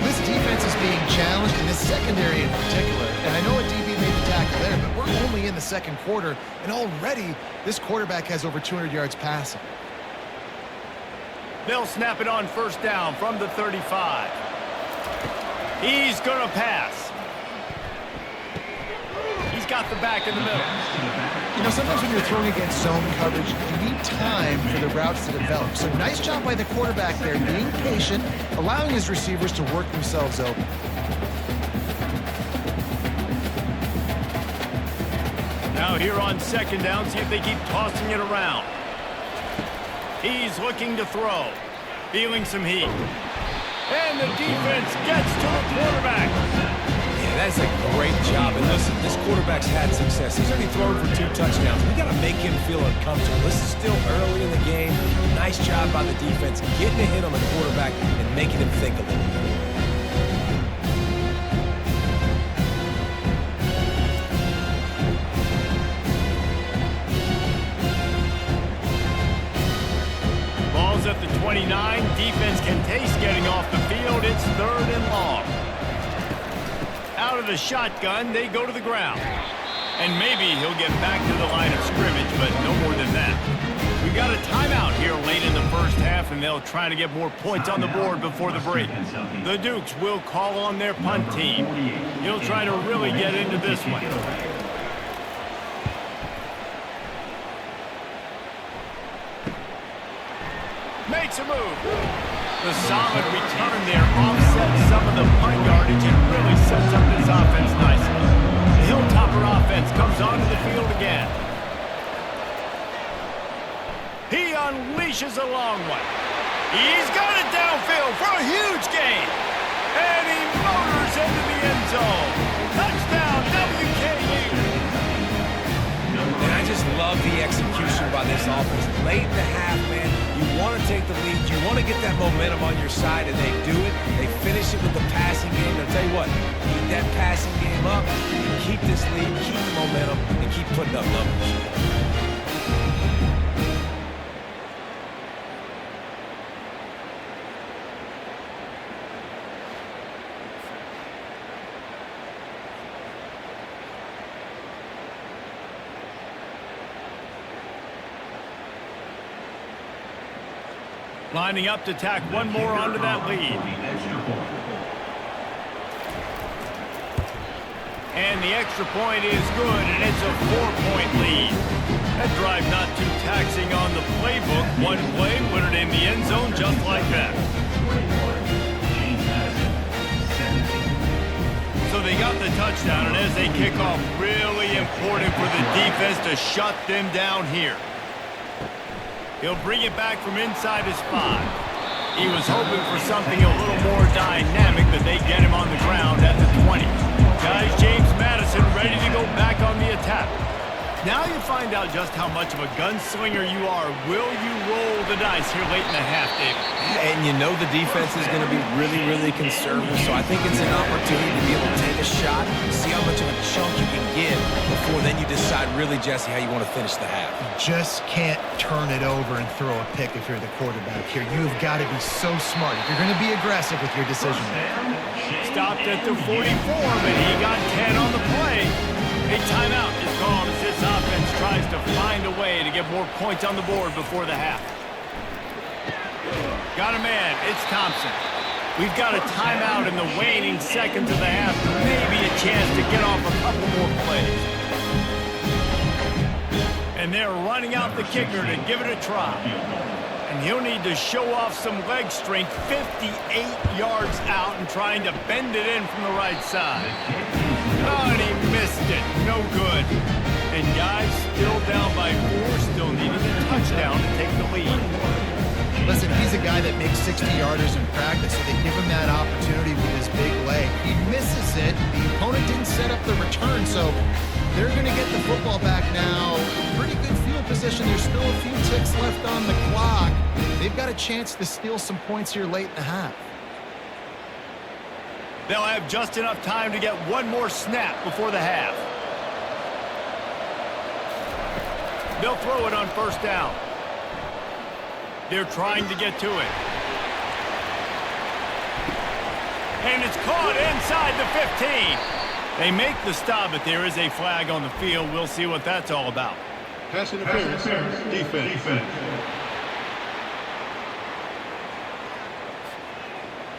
This defense is being challenged in this secondary in particular. And I know a DB made the tackle there, but we're only in the 2nd quarter, and already this quarterback has over 200 yards passing.
They'll snap it on 1st down from the 35. He's going to pass. He's got the back in the middle.
You know, sometimes when you're throwing against zone coverage, you need time for the routes to develop. So nice job by the quarterback there, being patient, allowing his receivers to work themselves open.
Now here on 2nd down, see if they keep tossing it around. He's looking to throw. Feeling some heat. And the defense gets to the quarterback.
Yeah, that's a great job. And listen, this quarterback's had success. He's already thrown for 2 touchdowns. We got to make him feel uncomfortable. This is still early in the game. Nice job by the defense getting a hit on the quarterback and making him think a little bit.
At the 29, defense can taste getting off the field. It's 3rd and long. Out of the shotgun, they go to the ground. And maybe he'll get back to the line of scrimmage, but no more than that. We've got a timeout here late in the 1st half, and they'll try to get more points on the board before the break. The Dukes will call on their punt team. He'll try to really get into this one. Makes a move. The solid return there offsets some of the punt yardage and really sets up this offense nicely. The Hilltopper offense comes onto the field again. He unleashes a long one. He's got it downfield for a huge gain. And he motors into the end zone. Touchdown, WKU.
And I just love the execution by this offense. Late in the half, man, you want to take the lead. You want to get that momentum on your side, and they do it. They finish it with the passing game. I'll tell you what, keep that passing game up, and keep this lead, keep the momentum, and keep putting up numbers.
Lining up to tack one more onto that lead. And the extra point is good, and it's a 4-point lead. That drive not too taxing on the playbook. One play, put it in the end zone just like that. So they got the touchdown, and as they kick off, really important for the defense to shut them down here. He'll bring it back from inside his 5. He was hoping for something a little more dynamic, but they get him on the ground at the 20. Guys, James Madison ready to go back on the attack. Now you find out just how much of a gunslinger you are. Will you roll the dice here late in the half, David?
And you know the defense is going to be really, really conservative, so I think it's an opportunity to be able to take a shot, see how much of a chunk you can give before then you decide really, Jesse, how you want to finish the half.
You just can't turn it over and throw a pick if you're the quarterback here. You've got to be so smart if you're going to be aggressive with your decision.
Stopped at the 44, but he got 10 on the play. A timeout is called as this offense tries to find a way to get more points on the board before the half. Got a man. It's Thompson. We've got a timeout in the waning seconds of the half. Maybe a chance to get off a couple more plays. And they're running out the kicker to give it a try. And he'll need to show off some leg strength 58 yards out and trying to bend it in from the right side. Oh, and he missed it. No good. And guys, still down by 4, still needing a touchdown to take the lead.
Listen, he's a guy that makes 60-yarders in practice, so they give him that opportunity with his big leg. He misses it. The opponent didn't set up the return, so they're going to get the football back now. Pretty good field position. There's still a few ticks left on the clock. They've got a chance to steal some points here late in the half.
They'll have just enough time to get one more snap before the half. They'll throw it on first down. They're trying to get to it. And it's caught inside the 15. They make the stop, but there is a flag on the field. We'll see what that's all about.
Pass interference. Defense.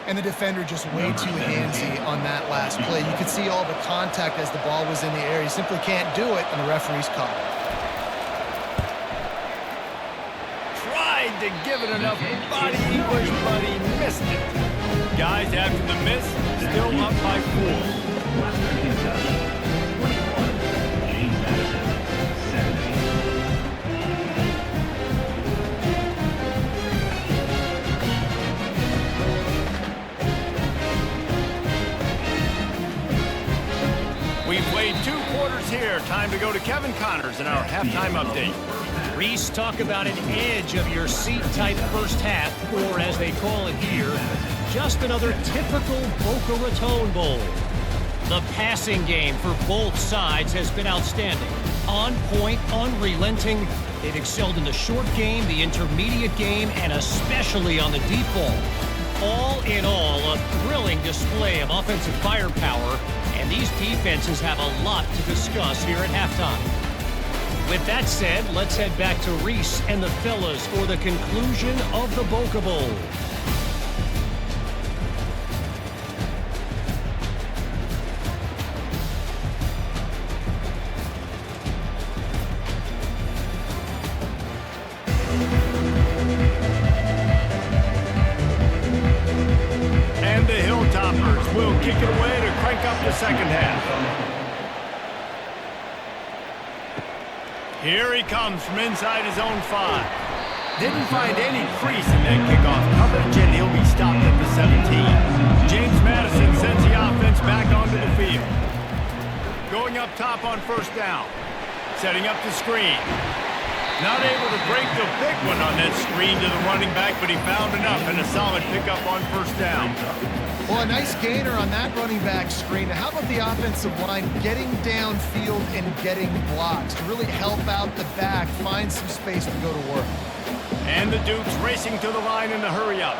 And the defender just way too handsy on that last play. You could see all the contact as the ball was in the air. He simply can't do it, and the referee's caught it.
Tried to give it enough body English, but he missed it. Guys, after the miss, still up by 4. We've played 2 quarters here. Time to go to Kevin Connors in our halftime update.
Reese, talk about an edge of your seat type first half, or as they call it here, just another typical Boca Raton Bowl. The passing game for both sides has been outstanding. On point, unrelenting. They've excelled in the short game, the intermediate game, and especially on the deep ball. All in all, a thrilling display of offensive firepower, and these defenses have a lot to discuss here at halftime. With that said, let's head back to Reese and the fellas for the conclusion of the Boca Bowl.
And the Hilltoppers will kick it away to crank up the second half. Here he comes from inside his own 5. Didn't find any crease in that kickoff coverage, and he'll be stopped at the 17. James Madison sends the offense back onto the field. Going up top on first down. Setting up the screen. Not able to break the big one on that screen to the running back, but he found enough and a solid pickup on first down.
Well, a nice gainer on that running back screen. Now, how about the offensive line getting downfield and getting blocks to really help out the back, find some space to go to work.
And the Dukes racing to the line in the hurry-up.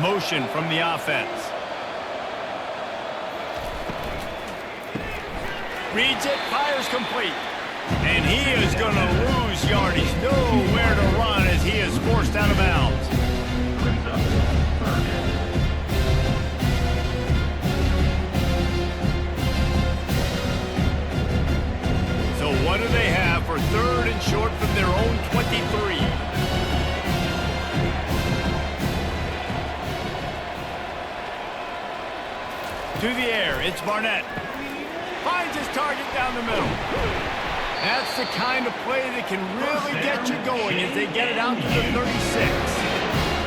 Motion from the offense. Reads it, fires complete. And he is going to lose yardage. Nowhere to run as he is forced out of bounds. So what do they have for third and short from their own 23? To the air, it's Barnett. Finds his target down the middle. That's the kind of play that can really get you going as they get it out to the 36.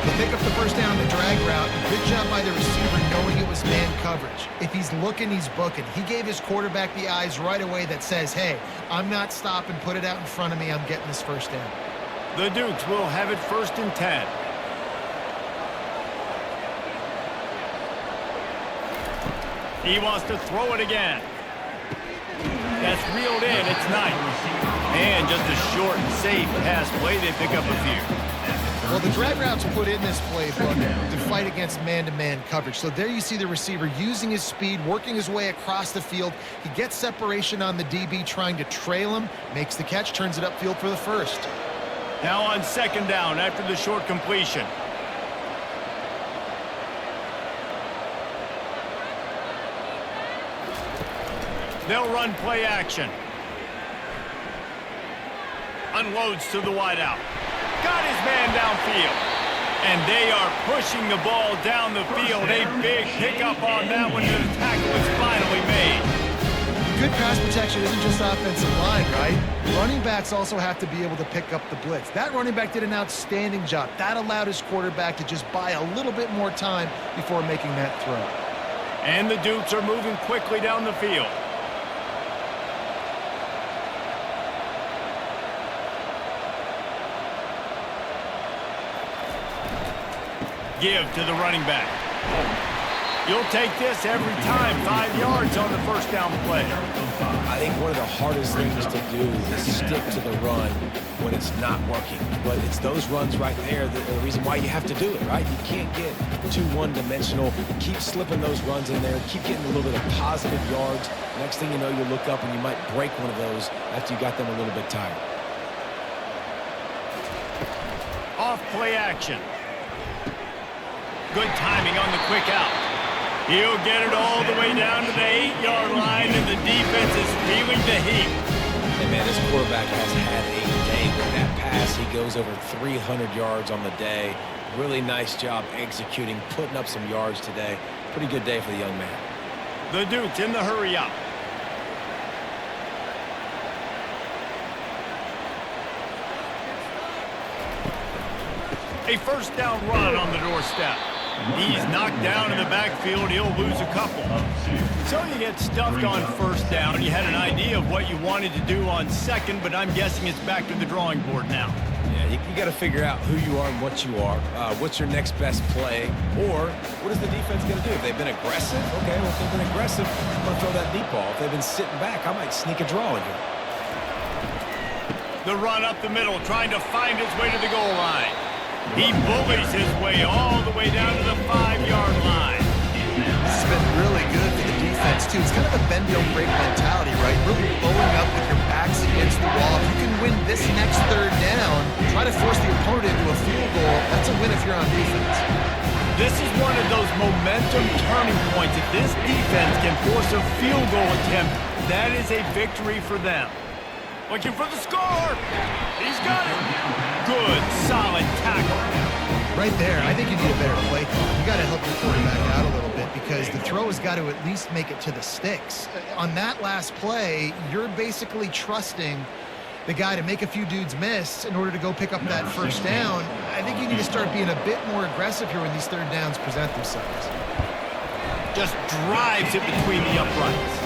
They pick up the first down on the drag route. Good job by the receiver knowing it was man coverage. If he's looking, he's booking. He gave his quarterback the eyes right away that says, hey, I'm not stopping, put it out in front of me, I'm getting this first down.
The Dukes will have it 1st and 10. He wants to throw it again. That's reeled in. It's nice. And just a short and safe pass play. They pick up a few.
Well, the drag route's put in this playbook to fight against man-to-man coverage. So there you see the receiver using his speed, working his way across the field. He gets separation on the DB, trying to trail him, makes the catch, turns it upfield for the first.
Now on 2nd down after the short completion. They'll run play action. Unloads to the wideout. Got his man downfield. And they are pushing the ball down the field. A big pickup on that one. The tackle is finally made.
Good pass protection isn't just offensive line, right? Running backs also have to be able to pick up the blitz. That running back did an outstanding job. That allowed his quarterback to just buy a little bit more time before making that throw.
And the Dukes are moving quickly down the field. Give to the running back. You'll take this every time. 5 yards on the first down play.
I think one of the hardest things to do is stick to the run when it's not working. But it's those runs right there that are the reason why you have to do it, right? You can't get too one-dimensional. Keep slipping those runs in there. Keep getting a little bit of positive yards. Next thing you know, you look up and you might break one of those after you got them a little bit tired.
Off play action. Good timing on the quick out. He'll get it all the way down to the 8-yard line, and the defense is feeling the heat.
Hey, man, this quarterback has had a day with that pass. He goes over 300 yards on the day. Really nice job executing, putting up some yards today. Pretty good day for the young man.
The Dukes in the hurry-up. A first down run on the doorstep. He's knocked down in the backfield. He'll lose a couple. So you get stuffed on first down. You had an idea of what you wanted to do on second, but I'm guessing it's back to the drawing board now.
Yeah, you got to figure out who you are and what you are. What's your next best play? Or what is the defense going to do? If they've been aggressive, okay, well, if they've been aggressive, I'm going to throw that deep ball. If they've been sitting back, I might sneak a draw in here.
The run up the middle, trying to find his way to the goal line. He bullies his way all the way down to the 5-yard line.
This has been really good for the defense, too. It's kind of a bend-don't-break mentality, right? Really blowing up with your backs against the wall. If you can win this next third down, try to force the opponent into a field goal, that's a win if you're on defense.
This is one of those momentum turning points. If this defense can force a field goal attempt, that is a victory for them. Looking for the score. He's got it. Good, solid tackle.
Right there, I think you need a better play call. You got to help your quarterback out a little bit because because the throw has got to at least make it to the sticks. On that last play, you're basically trusting the guy to make a few dudes miss in order to go pick up that first down. I think you need to start being a bit more aggressive here when these third downs present themselves.
Just drives it between the uprights.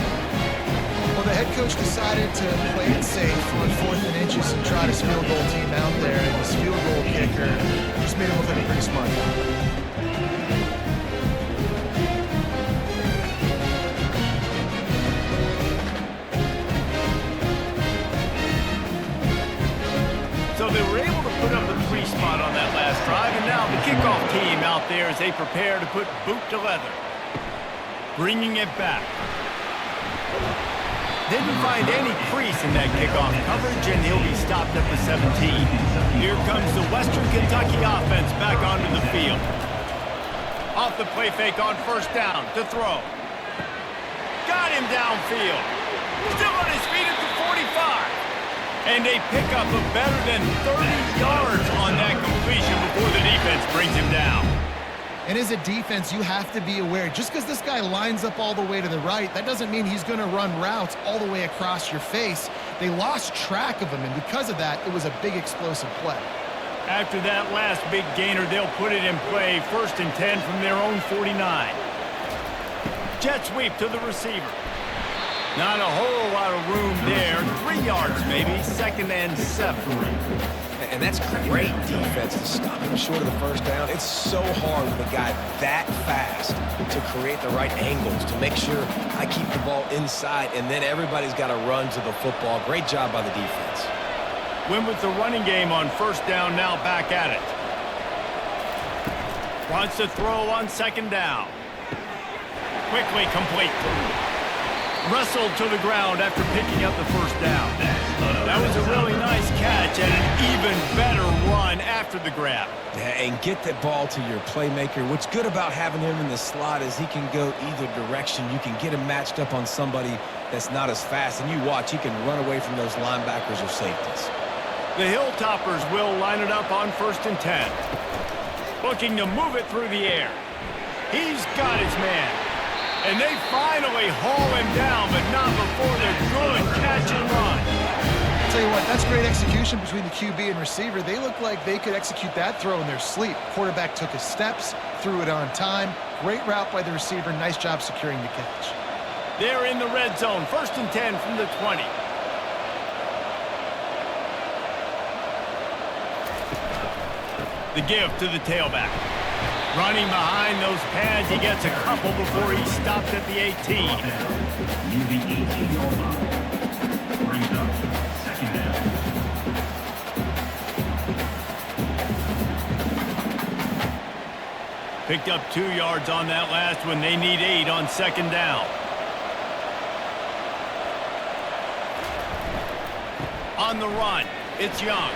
Well, the head coach decided to play it safe on 4th and inches and try his field goal team out there, and his field goal kicker just made him look like a pretty smart guy.
So they were able to put up a 3 spot on that last drive, and now the kickoff team out there as they prepare to put boot to leather. Bringing it back. Didn't find any crease in that kickoff coverage, and he'll be stopped at the 17. Here comes the Western Kentucky offense back onto the field. Off the play fake on first down to throw. Got him downfield. Still on his feet at the 45. And a pickup of better than 30 yards on that completion before the defense brings him down.
And as a defense, you have to be aware, just because this guy lines up all the way to the right, that doesn't mean he's going to run routes all the way across your face. They lost track of him, and because of that, it was a big explosive play.
After that last big gainer, they'll put it in play, 1st and 10 from their own 49. Jet sweep to the receiver. Not a whole lot of room there. 3 yards maybe, 2nd and 7.
And that's great defense to stop him short of the first down. It's so hard with a guy that fast to create the right angles, to make sure I keep the ball inside, and then everybody's got to run to the football. Great job by the defense.
Went with the running game on first down, now back at it. Wants to throw on 2nd down. Quickly complete. Wrestled to the ground after picking up the first down. That was a really nice catch and an even better run after the grab.
Yeah, and get the ball to your playmaker. What's good about having him in the slot is he can go either direction. You can get him matched up on somebody that's not as fast, and you watch, he can run away from those linebackers or safeties.
The Hilltoppers will line it up on 1st and 10. Looking to move it through the air. He's got his man. And they finally haul him down, but not before the good catch and run.
I'll tell you what, that's great execution between the QB and receiver. They look like they could execute that throw in their sleep. Quarterback took his steps, threw it on time. Great route by the receiver. Nice job securing the catch.
They're in the red zone. 1st and 10 from the 20. The give to the tailback. Running behind those pads, he gets a couple before he stopped at the 18.
Near the 18-yard line. Brings up 2nd down.
Picked up 2 yards on that last one. They need 8 on 2nd down. On the run, it's Young.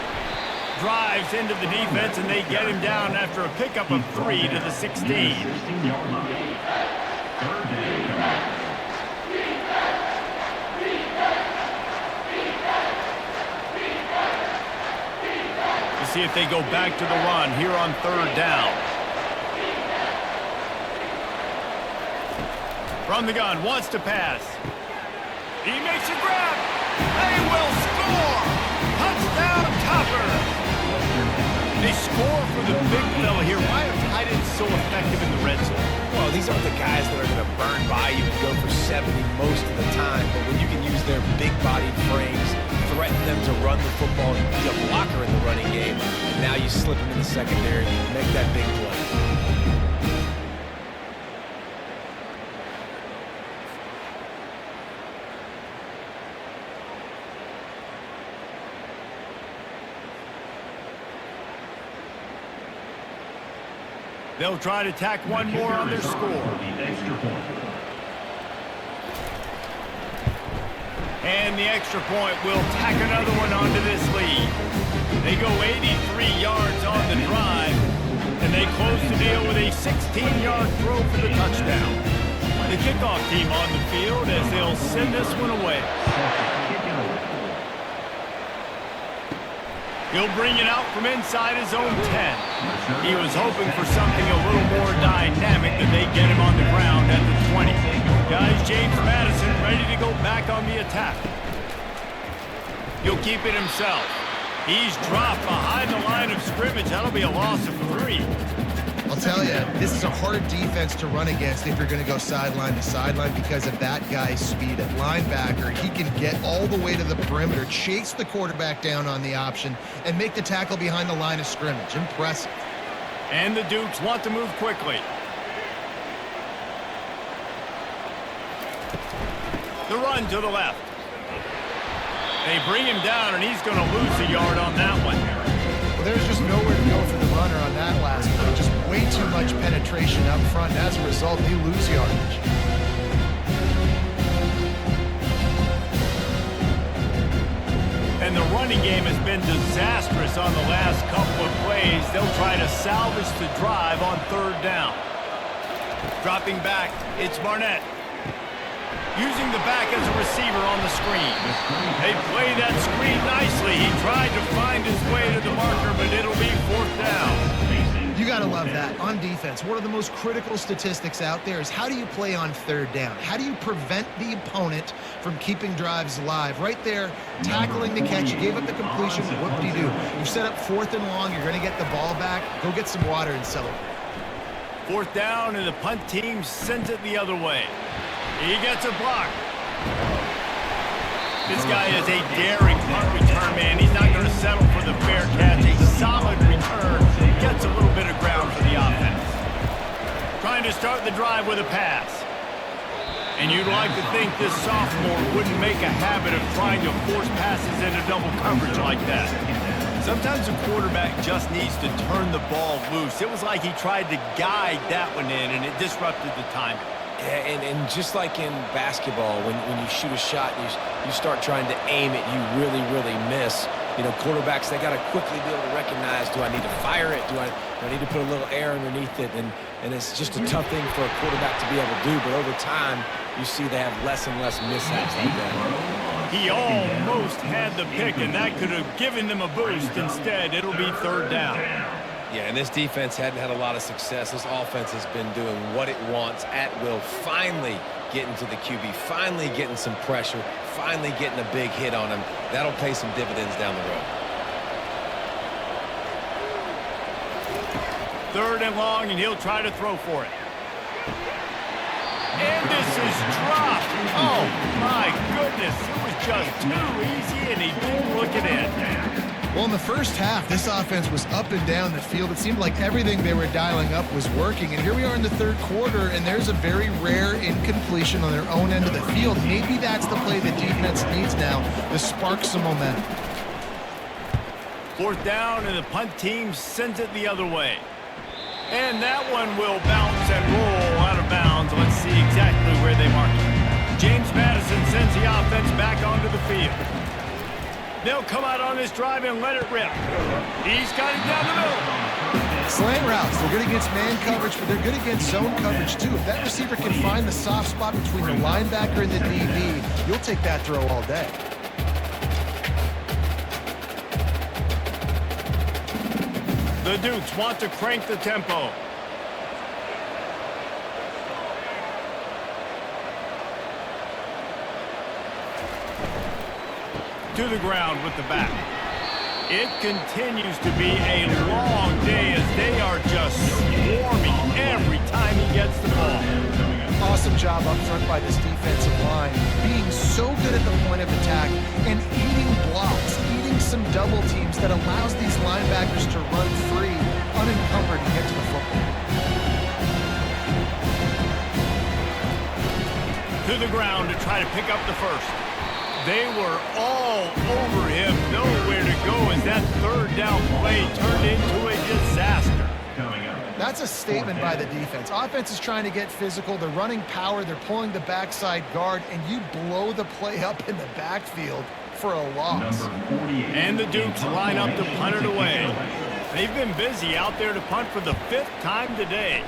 Drives into the defense, and they get him down after a pickup of 3 to the 16.
16-yard line. 3rd down.
Let's see if they go back to the run here on 3rd down. From the gun, wants to pass. He makes a grab. They will score. Touchdown, Toppers. They score for the big fella here. Why are tight ends so effective in the red zone?
Well, these aren't the guys that are going to burn by you and go for 70 most of the time, but when you can use their big-bodied frames, threaten them to run the football and be a blocker in the running game, and now you slip them in the secondary and make that big play.
They'll try to tack one more on their score. And the extra point will tack another one onto this lead. They go 83 yards on the drive, and they close the deal with a 16-yard throw for the touchdown. The kickoff team on the field as they'll send this one away. He'll bring it out from inside his own 10. He was hoping for something a little more dynamic, that they get him on the ground at Now he's James Madison ready to go back on the attack. He'll keep it himself. He's dropped behind the line of scrimmage. That'll be a loss of 3.
I'll tell you, this is a hard defense to run against if you're going to go sideline to sideline because of that guy's speed. At linebacker, he can get all the way to the perimeter, chase the quarterback down on the option, and make the tackle behind the line of scrimmage. Impressive.
And the Dukes want to move quickly. The run to the left. They bring him down, and he's going to lose a yard on that one.
Well, there's just nowhere to go for the runner on that last play. Just way too much penetration up front. And as a result, they lose yardage.
And the running game has been disastrous on the last couple of plays. They'll try to salvage the drive on 3rd down. Dropping back, it's Barnett. Using the back as a receiver on the screen. They play that screen nicely. He tried to find his way to the marker, but it'll be 4th down.
You got to love that. On defense, one of the most critical statistics out there is how do you play on 3rd down? How do you prevent the opponent from keeping drives alive? Right there, tackling the catch. You gave up the completion. Whoop-de-doo. You set up 4th and long. You're going to get the ball back. Go get some water and celebrate.
4th down, and the punt team sends it the other way. He gets a block. This guy is a daring punt return man. He's not going to settle for the fair catch. A solid return. Gets a little bit of ground for the offense. Trying to start the drive with a pass. And you'd like to think this sophomore wouldn't make a habit of trying to force passes into double coverage like that. Sometimes a quarterback just needs to turn the ball loose. It was like he tried to guide that one in, and it disrupted the timing.
Yeah, and just like in basketball, when you shoot a shot and you start trying to aim it, you really, really miss. You know, quarterbacks, they got to quickly be able to recognize, do I need to fire it? Do I need to put a little air underneath it? And it's just a tough thing for a quarterback to be able to do. But over time, you see they have less and less mishaps like that.
He almost had the pick, and that could have given them a boost. Instead, it'll be 3rd down.
Yeah, and this defense hadn't had a lot of success. This offense has been doing what it wants at will. Finally getting to the QB, finally getting some pressure, finally getting a big hit on him. That'll pay some dividends down the road.
3rd and long, and he'll try to throw for it. And this is dropped. Oh, my goodness. It was just too easy, and he didn't look it in.
Well, in the first half, this offense was up and down the field. It seemed like everything they were dialing up was working. And here we are in the 3rd quarter, and there's a very rare incompletion on their own end of the field. Maybe that's the play the defense needs now to spark some momentum.
4th down, and the punt team sends it the other way. And that one will bounce and roll out of bounds. Let's see exactly where they mark it. James Madison sends the offense back onto the field. They'll come out on this drive and let it rip. He's got it down the middle.
Slant routes, they're good against man coverage, but they're good against zone coverage too. If that receiver can find the soft spot between the linebacker and the DB, you'll take that throw all day.
The Dukes want to crank the tempo. To the ground with the back. It continues to be a long day as they are just swarming every time he gets the ball.
Awesome job up front by this defensive line, being so good at the point of attack and eating blocks, eating some double teams that allows these linebackers to run free, unencumbered, and get to the football.
To the ground to try to pick up the first. They were all over him, nowhere to go as that 3rd down play turned into a disaster.
That's a statement by the defense. Offense is trying to get physical. They're running power. They're pulling the backside guard, and you blow the play up in the backfield for a loss.
And the Dukes line up to punt it away. They've been busy out there to punt for the 5th time today.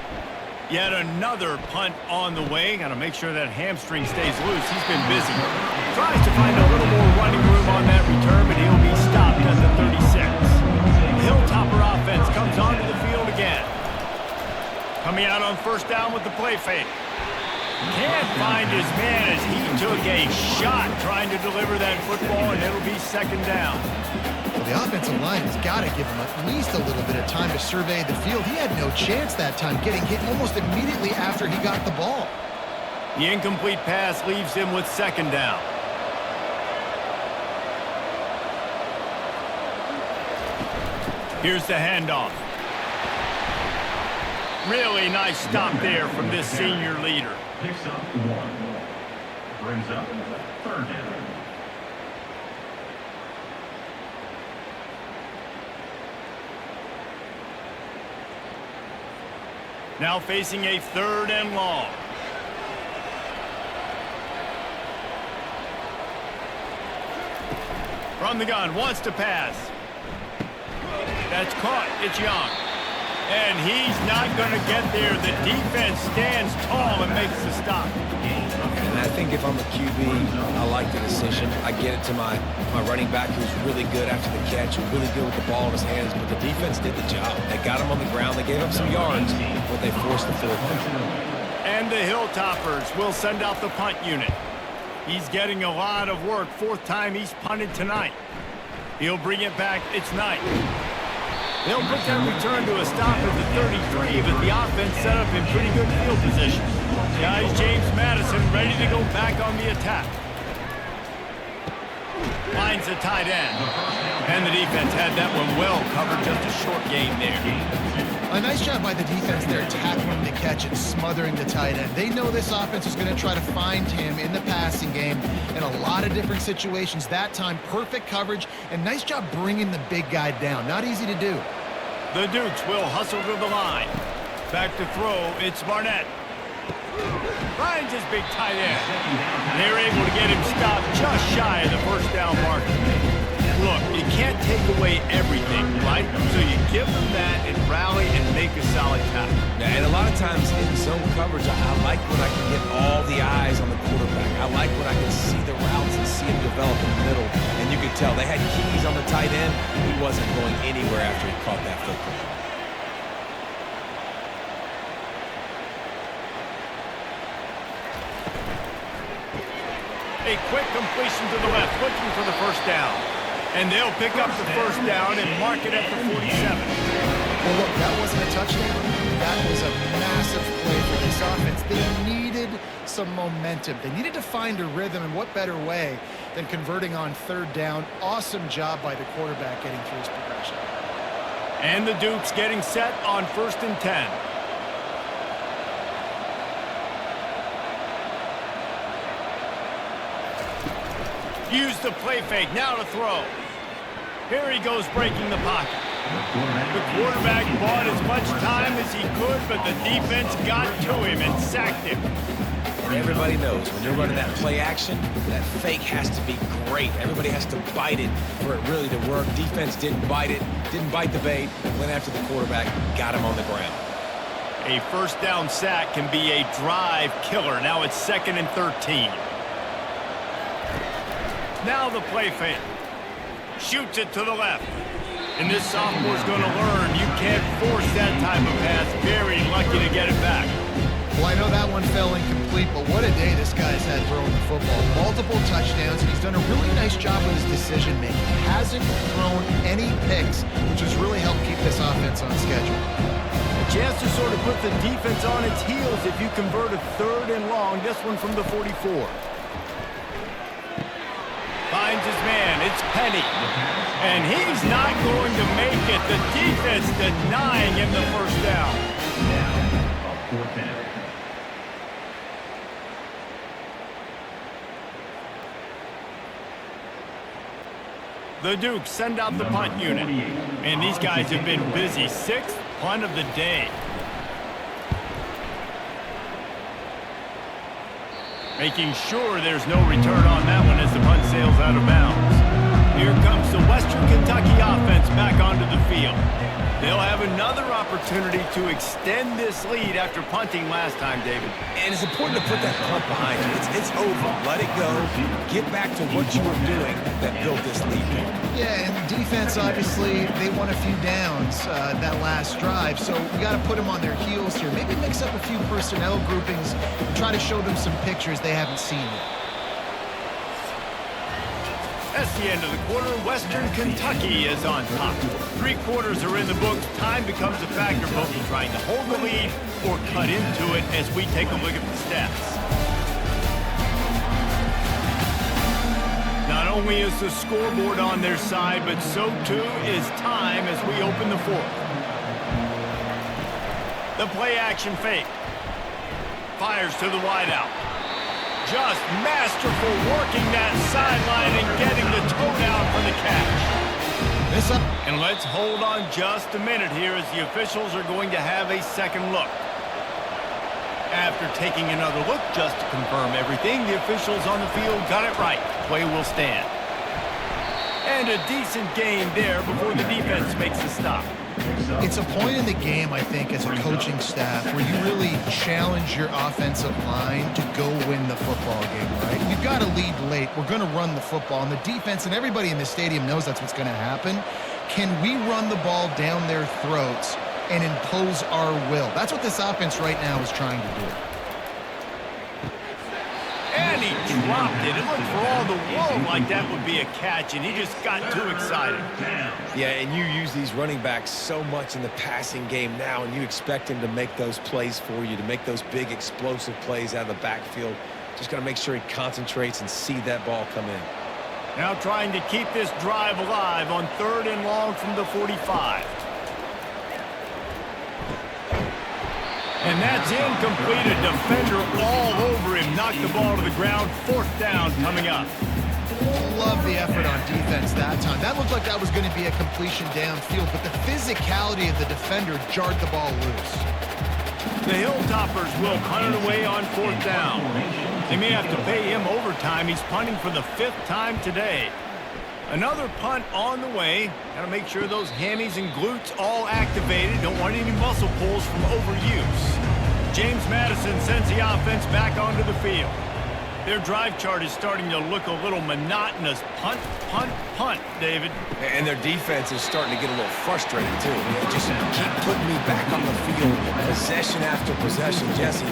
Yet another punt on the way. Got to make sure that hamstring stays loose. He's been busy. Tries to find a little more running room on that return, but he'll be stopped at the 36. Hilltopper offense comes onto the field again. Coming out on 1st down with the play fake. Can't find his man as he took a shot trying to deliver that football, and it'll be second down.
Well, the offensive line has got to give him at least a little bit of time to survey the field. He had no chance that time, getting hit almost immediately after he got the ball.
The incomplete pass leaves him with second down. Here's the handoff. Really nice stop there from this senior leader.
Picks up 1. Brings up third down.
Now facing a 3rd and long. From the gun, wants to pass. That's caught. It's Young. And he's not going to get there. The defense stands tall and makes the stop.
And I think if I'm a QB, I like the decision. I get it to my running back who's really good after the catch, really good with the ball in his hands, but the defense did the job. They got him on the ground. They gave up some yards, but they forced the 4th down.
And the Hilltoppers will send out the punt unit. He's getting a lot of work. 4th time he's punted tonight. He'll bring it back. It's Knight. They'll put that return to a stop at the 33, but the offense set up in pretty good field position. Guys, James Madison ready to go back on the attack. Finds the tight end. And the defense had that one well covered. Just a short gain there.
A nice job by the defense there, tackling the catch and smothering the tight end. They know this offense is going to try to find him in the passing game in a lot of different situations. That time, perfect coverage, and nice job bringing the big guy down. Not easy to do.
The Dukes will hustle to the line. Back to throw, it's Barnett. Finds his big tight end. They're able to get him stopped just shy of the 1st down mark. Look, you can't take away everything, right? So you give them that and rally and make a solid tackle.
Yeah, and a lot of times in zone coverage, I like when I can get all the eyes on the quarterback. I like when I can see the routes and see him develop in the middle. And you could tell they had keys on the tight end. He wasn't going anywhere after he caught that football.
A quick completion to the left, looking for the 1st down. And they'll pick up the 1st down and mark it at the 47.
Well, look, that wasn't a touchdown. That was a massive play for this offense. They needed some momentum. They needed to find a rhythm, and what better way than converting on 3rd down. Awesome job by the quarterback getting through his progression.
And the Dukes getting set on 1st and 10. Use the play fake, now to throw. Here he goes breaking the pocket. The quarterback bought as much time as he could, but the defense got to him and sacked him.
And everybody knows when you're running that play action, that fake has to be great. Everybody has to bite it for it really to work. Defense didn't bite it, didn't bite the bait, went after the quarterback, got him on the ground.
A 1st down sack can be a drive killer. Now it's 2nd and 13. Now the play fake. Shoots it to the left. And this sophomore's going to learn you can't force that type of pass. Very lucky to get it back.
Well, I know that one fell incomplete, but what a day this guy's had throwing the football. Multiple touchdowns, and he's done a really nice job with his decision-making. He hasn't thrown any picks, which has really helped keep this offense on schedule.
A chance to sort of put the defense on its heels if you convert a 3rd and long. This one from the 44. Finds his man, it's Penny. And he's not going to make it. The defense denying him the 1st down.
Now, a 4th down.
The Dukes send out the punt unit. And these guys have been busy. 6th punt of the day. Making sure there's no return on that one as the punt sails out of bounds. Here comes the Western Kentucky offense back onto the field. They'll have another opportunity to extend this lead after punting last time, David.
And it's important to put that punt behind you. It's over. Let it go. Get back to what you were doing that built this lead.
Yeah, and defense, obviously, they won a few downs that last drive, so we got to put them on their heels here. Maybe mix up a few personnel groupings and try to show them some pictures they haven't seen yet.
That's the end of the quarter. Western Kentucky is on top. 3 quarters are in the books. Time becomes a factor, both in trying to hold the lead or cut into it as we take a look at the stats. Not only is the scoreboard on their side, but so too is time as we open the fourth. The play action fake. Fires to the wideout. Just masterful working that sideline and getting the toe down for the catch. And let's hold on just a minute here as the officials are going to have a second look. After taking another look just to confirm everything, the officials on the field got it right. Play will stand. And a decent gain there before the defense makes the stop.
It's a point in the game, I think, as a coaching staff where you really challenge your offensive line to go win the football game, right? You've got to lead late. We're going to run the football. And the defense and everybody in the stadium knows that's what's going to happen. Can we run the ball down their throats and impose our will? That's what this offense right now is trying to do.
And he dropped it. It looked for all the world like that would be a catch, and he just got too excited.
Yeah, and you use these running backs so much in the passing game now, and you expect him to make those plays for you, to make those big explosive plays out of the backfield. Just got to make sure he concentrates and see that ball come in.
Now trying to keep this drive alive on 3rd and long from the 45. And that's incomplete. A defender all over him. Knocked the ball to the ground. 4th down coming up.
Love the effort on defense that time. That looked like that was going to be a completion downfield, but the physicality of the defender jarred the ball loose.
The Hilltoppers will punt it away on 4th down. They may have to pay him overtime. He's punting for the 5th time today. Another punt on the way. Got to make sure those hammies and glutes all activated. Don't want any muscle pulls from overuse. James Madison sends the offense back onto the field. Their drive chart is starting to look a little monotonous. Punt, punt, punt, David.
And their defense is starting to get a little frustrated, too. Just keep putting me back on the field, possession after possession. Jesse,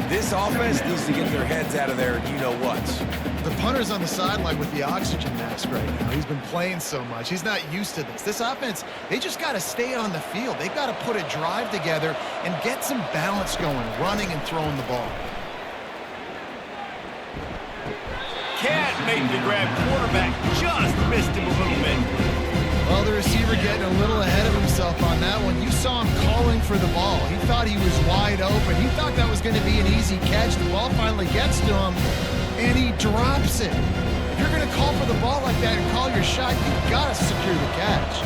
this offense needs to get their heads out of there, you-know-whats.
The punter's on the sideline with the oxygen mask right now. He's been playing so much. He's not used to this. This offense, they just got to stay on the field. They've got to put a drive together and get some balance going, running and throwing the ball.
Can't make the grab. Quarterback just missed him a little bit.
Well, the receiver getting a little ahead of himself on that one. You saw him calling for the ball. He thought he was wide open. He thought that was going to be an easy catch. The ball finally gets to him, and he drops it. If you're going to call for the ball like that and call your shot, you've got to secure the catch.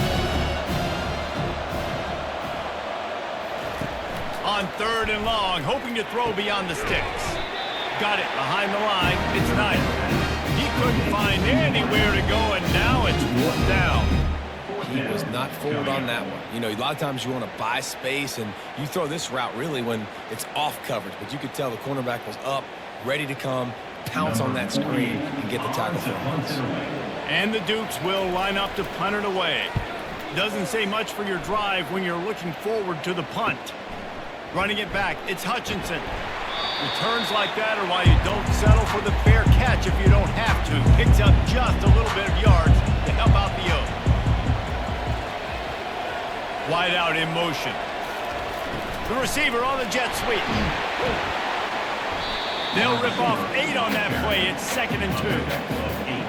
On 3rd and long, hoping to throw beyond the sticks. Got it behind the line. It's Knight. He couldn't find anywhere to go, and now it's 4th down.
He was not fooled on that one. You know, a lot of times you want to buy space, and you throw this route really when it's off coverage. But you could tell the cornerback was up, ready to come, pounce on that screen, and get the tackle for once.
And the Dukes will line up to punt it away. Doesn't say much for your drive when you're looking forward to the punt. Running it back, it's Hutchinson. Returns like that are why you don't settle for the fair catch if you don't have to. Picks up just a little bit of yards to help out the Oak. Wide out in motion. The receiver on the jet sweep. They'll rip off 8 on that play. It's 2nd and 2.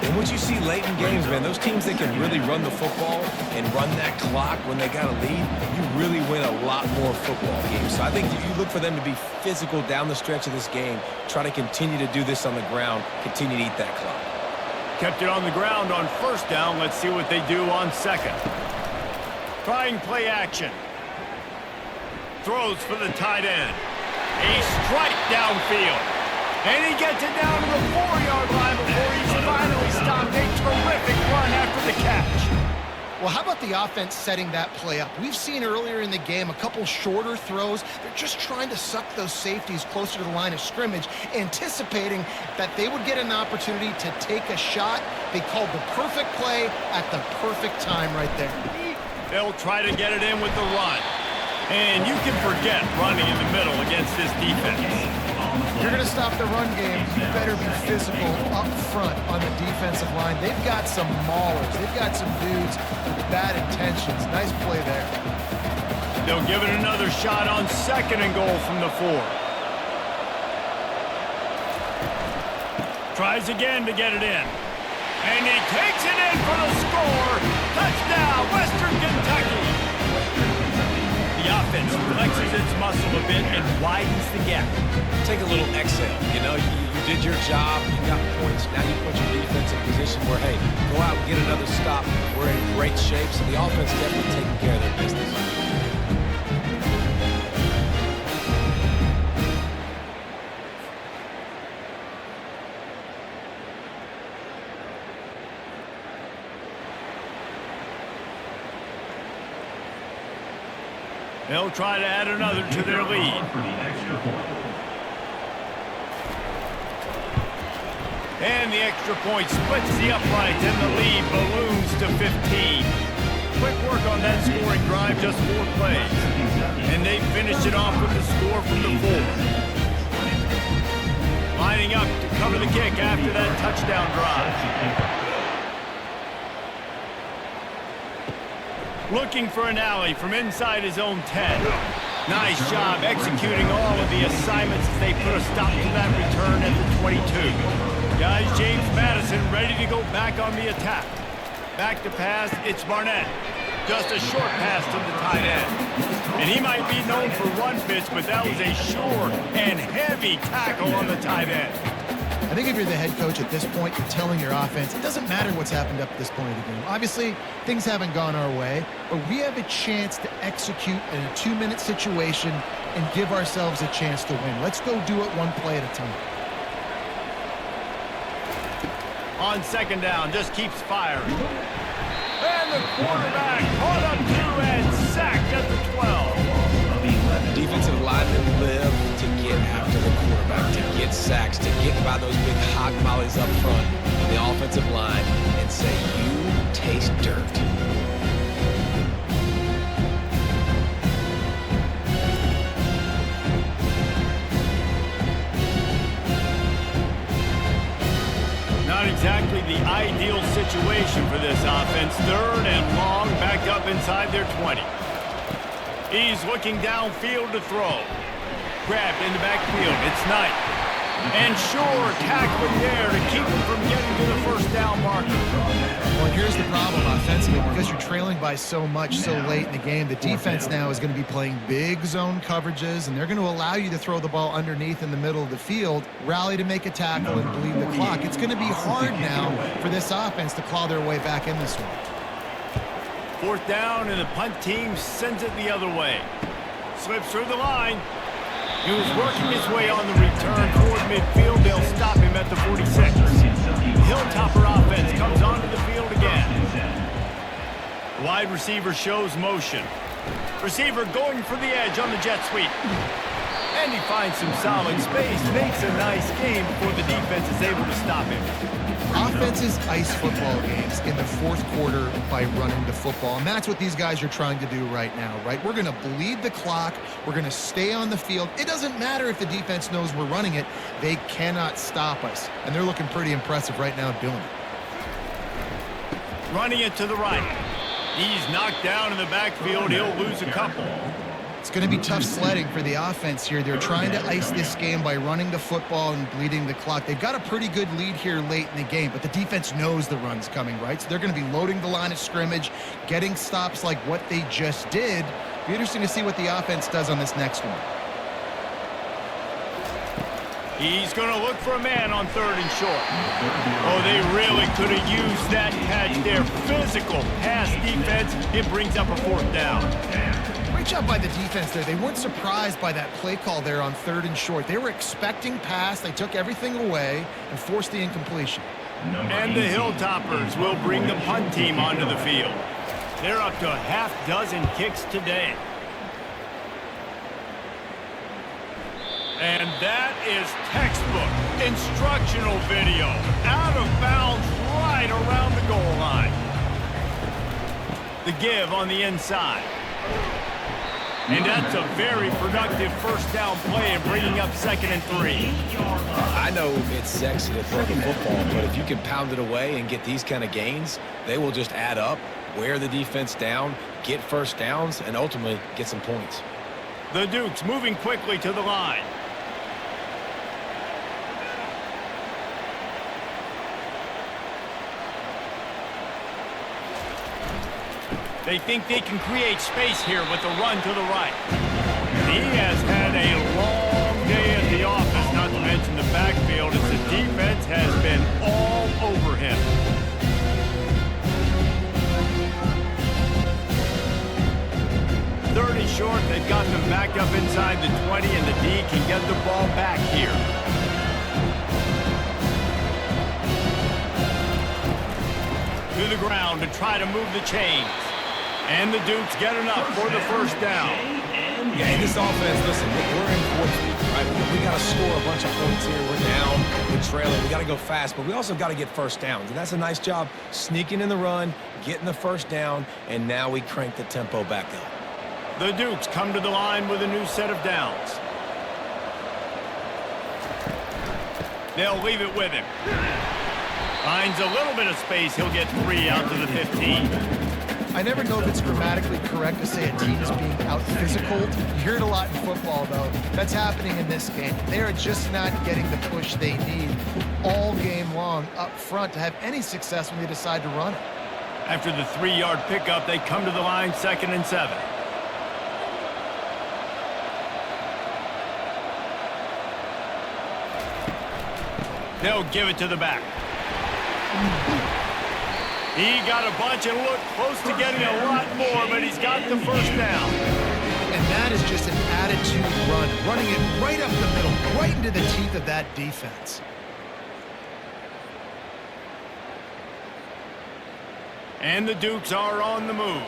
And what you see late in games, man, those teams that can really run the football and run that clock when they got a lead, you really win a lot more football games. So I think you look for them to be physical down the stretch of this game, try to continue to do this on the ground, continue to eat that clock.
Kept it on the ground on 1st down. Let's see what they do on 2nd. Trying play action. Throws for the tight end. A strike downfield. And he gets it down to the 4-yard line before he's finally stopped. A terrific run after the catch.
Well, how about the offense setting that play up? We've seen earlier in the game a couple shorter throws. They're just trying to suck those safeties closer to the line of scrimmage, anticipating that they would get an opportunity to take a shot. They called the perfect play at the perfect time right there.
They'll try to get it in with the run. And you can forget running in the middle against this defense.
If you're going to stop the run game, you better be physical up front on the defensive line. They've got some maulers. They've got some dudes with bad intentions. Nice play there.
They'll give it another shot on 2nd and goal from the 4. Tries again to get it in. And he takes it in for the score. Touchdown, Western Kentucky. The offense flexes its muscle a bit and widens the gap.
Take a little exhale. You know, you did your job. You got points. Now you put your defense in a position where, hey, go out and get another stop. We're in great shape, so the offense definitely taking care of their business.
They'll try to add another to their lead. And the extra point splits the uprights and the lead balloons to 15. Quick work on that scoring drive, just 4 plays. And they finished it off with the score from the 4. Lining up to cover the kick after that touchdown drive. Looking for an alley from inside his own 10. Nice job executing all of the assignments as they put a stop to that return at the 22. Guys, James Madison ready to go back on the attack. Back to pass, it's Barnett. Just a short pass to the tight end. And he might be known for run fits, but that was a sure and heavy tackle on the tight end.
I think if you're the head coach at this point, you're telling your offense, it doesn't matter what's happened up to this point of the game. Obviously, things haven't gone our way, but we have a chance to execute in a 2-minute situation and give ourselves a chance to win. Let's go do it one play at a time.
On 2nd down, just keeps firing. And the quarterback caught up to and sacked at the 12.
Defensive linemen live to get after the quarterback, to get sacks, to get by those big hog mollies up front on the offensive line and say, you taste dirt.
Not exactly the ideal situation for this offense. 3rd and long, backed up inside their 20. He's looking downfield to throw. Grabbed in the backfield. It's Knight. And Shore tackling there to keep him from getting to the 1st down marker.
Well, here's the problem offensively. Because you're trailing by so much so late in the game, the defense now is going to be playing big zone coverages, and they're going to allow you to throw the ball underneath in the middle of the field, rally to make a tackle, and bleed the clock. It's going to be hard now for this offense to claw their way back in this one.
4th down, and the punt team sends it the other way. Slips through the line. He was working his way on the return toward midfield. They'll stop him at the 46. Hilltopper offense comes onto the field again. Wide receiver shows motion. Receiver going for the edge on the jet sweep. And he finds some solid space. Makes a nice game before the defense is able to stop him.
Offenses ice football games in the 4th quarter by running the football, and that's what these guys are trying to do right now, right? We're going to bleed the clock. We're going to stay on the field. It doesn't matter if the defense knows we're running it. They cannot stop us, and they're looking pretty impressive right now doing it.
Running it to the right. He's knocked down in the backfield. He'll lose a couple.
It's going to be tough sledding for the offense here. They're trying to ice this game by running the football and bleeding the clock. They've got a pretty good lead here late in the game, but the defense knows the run's coming, right? So they're going to be loading the line of scrimmage, getting stops like what they just did. Be interesting to see what the offense does on this next one.
He's going to look for a man on 3rd and short. Oh, they really could have used that catch there. Physical pass defense. It brings up a 4th down.
Great job by the defense there. They weren't surprised by that play call there on 3rd and short. They were expecting pass. They took everything away and forced the incompletion.
And the Hilltoppers will bring the punt team onto the field. They're up to a half dozen kicks today. And that is textbook instructional video. Out of bounds right around the goal line. The give on the inside. And that's a very productive first down play and bringing up 2nd and 3.
I know it's sexy to throw the football, but if you can pound it away and get these kind of gains, they will just add up, wear the defense down, get first downs, and ultimately get some points.
The Dukes moving quickly to the line. They think they can create space here with the run to the right. He has had a long day at the office, not to mention the backfield, as the defense has been all over him. Third and short, they've got them back up inside the 20, and the D can get the ball back here. To the ground to try to move the chains. And the Dukes get enough for the first down.
Yeah, in this offense, listen, we're in fourth, right? We got to score a bunch of points here. We're down, we're trailing. We got to go fast, but we also got to get first downs. And that's a nice job sneaking in the run, getting the first down, and now we crank the tempo back up.
The Dukes come to the line with a new set of downs. They'll leave it with him. Finds a little bit of space. He'll get 3 out to the 15.
I never know if it's grammatically correct to say a team is being out-physical. You hear it a lot in football, though. That's happening in this game. They are just not getting the push they need all game long up front to have any success when they decide to run it.
After the 3-yard pickup, they come to the line 2nd and 7. They'll give it to the back. He got a bunch and looked close to getting a lot more, but he's got the first down.
And that is just an attitude run, running it right up the middle, right into the teeth of that defense.
And the Dukes are on the move.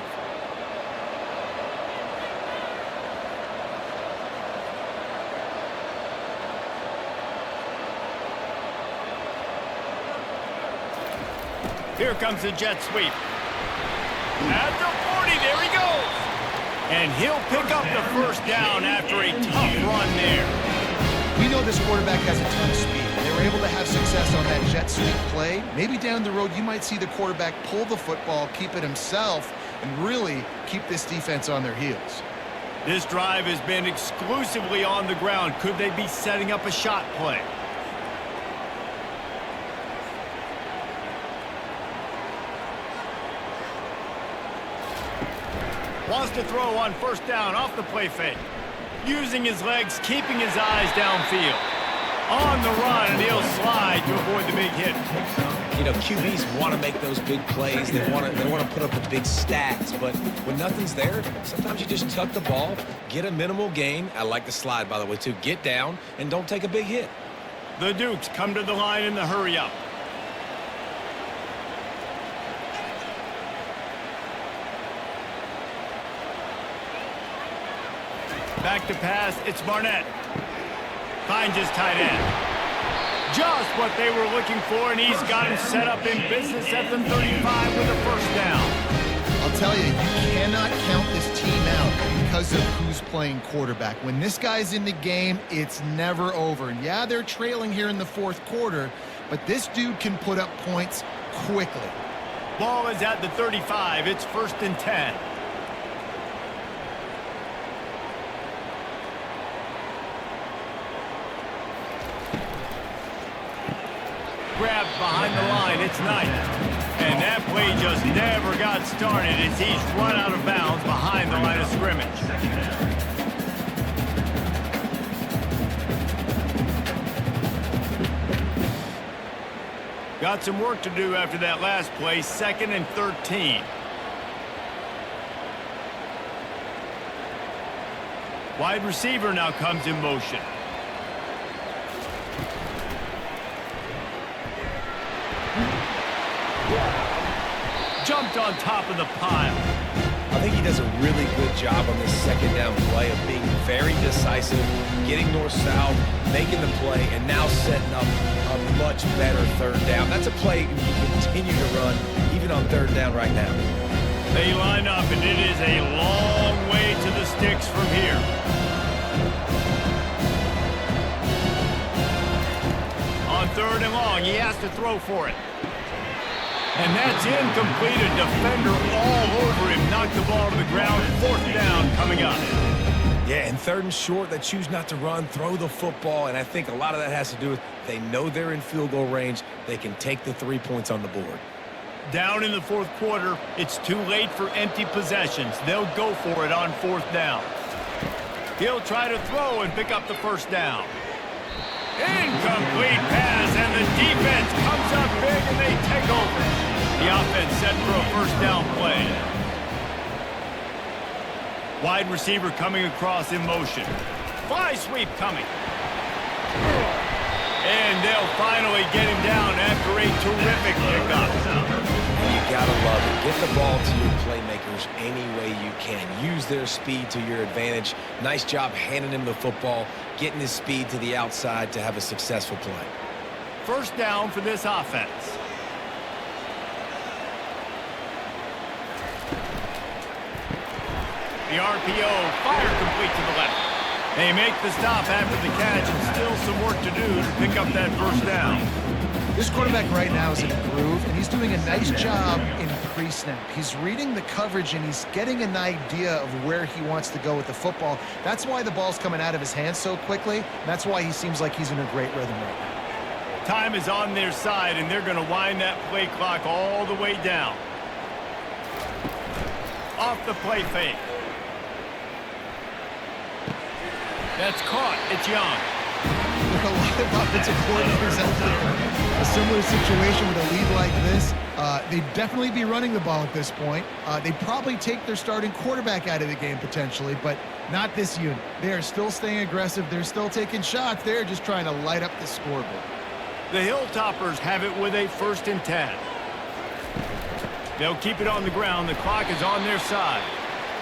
Here comes the jet sweep. At the 40, there he goes. And he'll pick up the first down after a tough run there.
We know this quarterback has a ton of speed. They were able to have success on that jet sweep play. Maybe down the road you might see the quarterback pull the football, keep it himself, and really keep this defense on their heels.
This drive has been exclusively on the ground. Could they be setting up a shot play? Wants to throw on first down off the play fake. Using his legs, keeping his eyes downfield. On the run, and he'll slide to avoid the big hit.
You know, QBs want to make those big plays. They want to put up the big stats. But when nothing's there, sometimes you just tuck the ball, get a minimal gain. I like the slide, by the way, too. Get down and don't take a big hit.
The Dukes come to the line in the hurry up. Back to pass, it's Barnett. Finds his tight end. Just what they were looking for, and he's got him set up in business at the 35 with a first down.
I'll tell you, you cannot count this team out because of who's playing quarterback. When this guy's in the game, it's never over. Yeah, they're trailing here in the fourth quarter, but this dude can put up points quickly.
Ball is at the 35. It's 1st and 10. Grabbed behind the line, it's Knight. And that play just never got started as he's run out of bounds behind the line of scrimmage. Got some work to do after that last play, 2nd and 13. Wide receiver now comes in motion. Jumped on top of the pile.
I think he does a really good job on this second down play of being very decisive, getting north-south, making the play, and now setting up a much better third down. That's a play you can continue to run even on third down right now.
They line up, and it is a long way to the sticks from here. On third and long, he has to throw for it. And that's incomplete. A defender all over him. Knocked the ball to the ground. Fourth down coming up.
Yeah, and third and short, they choose not to run, throw the football, and I think a lot of that has to do with they know they're in field goal range. They can take the 3 points on the board.
Down in the fourth quarter, it's too late for empty possessions. They'll go for it on fourth down. He'll try to throw and pick up the first down. Incomplete pass, and the defense comes up big, and they take over. The offense set for a first down play. Wide receiver coming across in motion. Fly sweep coming. And they'll finally get him down after a terrific pickup.
You gotta love it. Get the ball to your playmakers any way you can. Use their speed to your advantage. Nice job handing him the football, getting his speed to the outside to have a successful play.
First down for this offense. The RPO, fire complete to the left. They make the stop after the catch, and still some work to do to pick up that first down.
This quarterback right now is in a groove, and he's doing a nice job in pre-snap. He's reading the coverage, and he's getting an idea of where he wants to go with the football. That's why the ball's coming out of his hands so quickly. That's why he seems like he's in a great rhythm right now.
Time is on their side, and they're going to wind that play clock all the way down. Off the play fake. That's caught. It's Young.
There are a lot of offensive coordinators out there. A similar situation with a lead like this, they'd definitely be running the ball at this point. They'd probably take their starting quarterback out of the game potentially, but not this unit. They are still staying aggressive. They're still taking shots. They're just trying to light up the scoreboard.
The Hilltoppers have it with a 1st and 10. They'll keep it on the ground. The clock is on their side.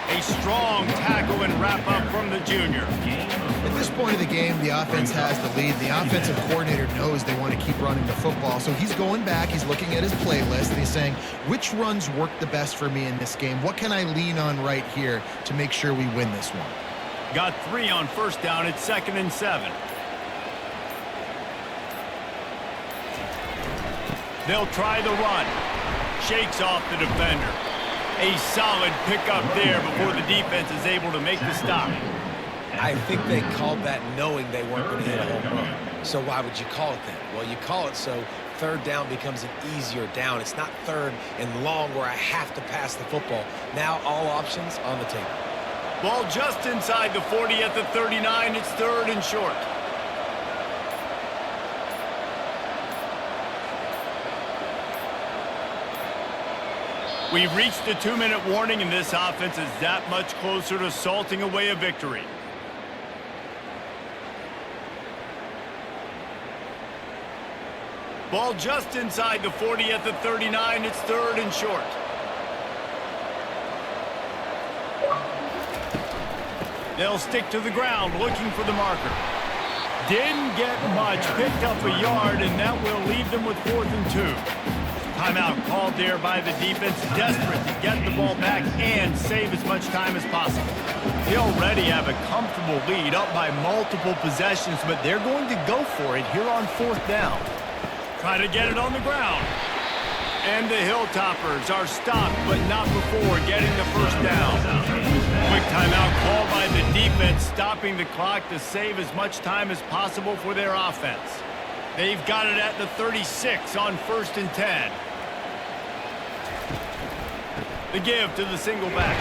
A strong tackle and wrap-up from the junior.
At this point of the game, the offense has the lead. The offensive coordinator knows they want to keep running the football, so he's going back, he's looking at his playlist, and he's saying, which runs work the best for me in this game? What can I lean on right here to make sure we win this one?
Got 3 on first down. It's 2nd and 7. They'll try the run. Shakes off the defender. A solid pickup there before the defense is able to make the stop.
I think they called that knowing they weren't going to hit a home run. So why would you call it that? Well, you call it so third down becomes an easier down. It's not third and long where I have to pass the football. Now all options on the table.
Ball just inside the 40 at the 39. It's 3rd and short. We've reached the 2-minute warning, and this offense is that much closer to salting away a victory. Ball just inside the 40 at the 39. It's 3rd and short. They'll stick to the ground looking for the marker. Didn't get much. Picked up a yard, and that will leave them with 4th and 2. Timeout called there by the defense, desperate to get the ball back and save as much time as possible. They already have a comfortable lead, up by multiple possessions, but they're going to go for it here on 4th down. Try to get it on the ground. And the Hilltoppers are stopped, but not before getting the first down. Quick timeout called by the defense, stopping the clock to save as much time as possible for their offense. They've got it at the 36 on 1st and 10. The give to the single back.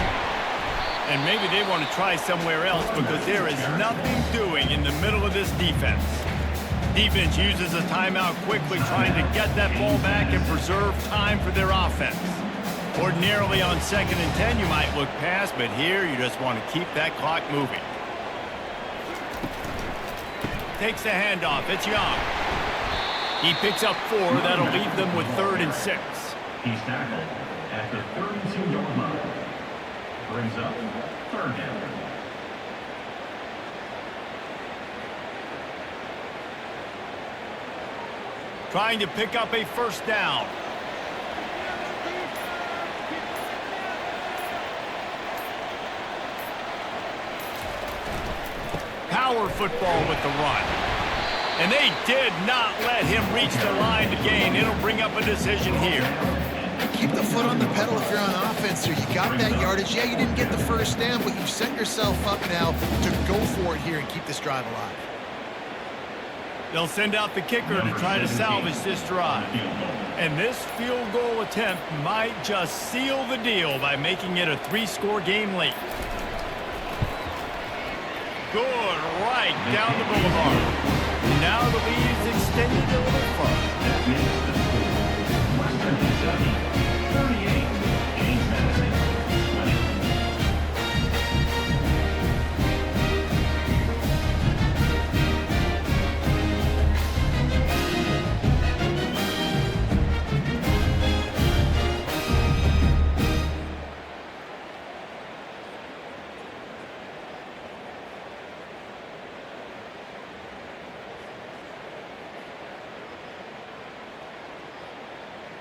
And maybe they want to try somewhere else because there is nothing doing in the middle of this defense. Defense uses a timeout quickly, trying to get that ball back and preserve time for their offense. Ordinarily on 2nd and 10, you might look past, but here you just want to keep that clock moving. Takes the handoff. It's Young. He picks up 4. That'll leave them with 3rd and 6.
He's tackled at the 32-yard line. Brings up third down.
Trying to pick up a first down. Power football with the run. And they did not let him reach the line to gain. It'll bring up a decision here.
Keep the foot on the pedal if you're on offense here. You got that yardage. Yeah, you didn't get the first down, but you've set yourself up now to go for it here and keep this drive alive.
They'll send out the kicker to try to salvage this drive. And this field goal attempt might just seal the deal by making it a 3-score game late. Good, right down the boulevard. Now the lead is extended a little further.
That makes the score Western Kentucky 38, James Madison 20.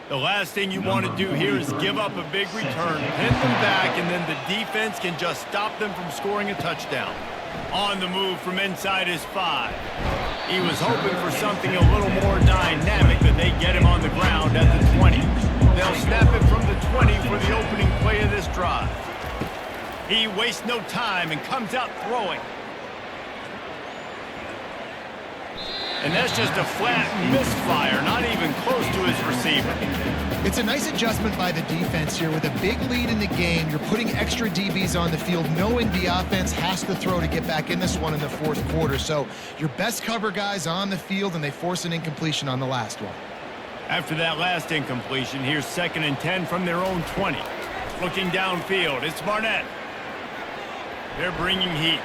The last thing you want to do here is give up a big return, pin them back, and then the defense can just stop them from scoring a touchdown. On the move from inside his 5. He was hoping for something a little more dynamic, but they get him on the ground at the 20. They'll snap it from the 20 for the opening play of this drive. He wastes no time and comes out throwing. And that's just a flat misfire, not even close to his receiver.
It's a nice adjustment by the defense here. With a big lead in the game, you're putting extra DBs on the field, knowing the offense has to throw to get back in this one in the fourth quarter. So your best cover guys on the field, and they force an incompletion on the last one.
After that last incompletion, here's 2nd and 10 from their own 20. Looking downfield, it's Barnett. They're bringing heat.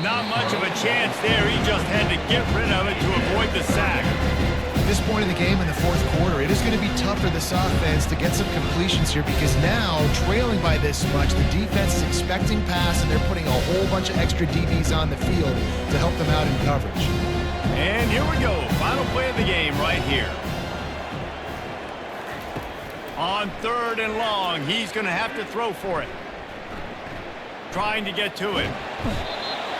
Not much of a chance there. He just had to get rid of it to avoid the sack.
At this point in the game in the fourth quarter, it is going to be tough for this offense to get some completions here, because now, trailing by this much, the defense is expecting pass, and they're putting a whole bunch of extra DBs on the field to help them out in coverage.
And here we go. Final play of the game right here. On 3rd and long, he's going to have to throw for it. Trying to get to it.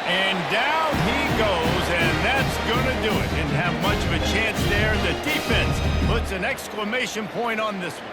And down he goes, and that's going to do it. Didn't have much of a chance there. The defense puts an exclamation point on this one.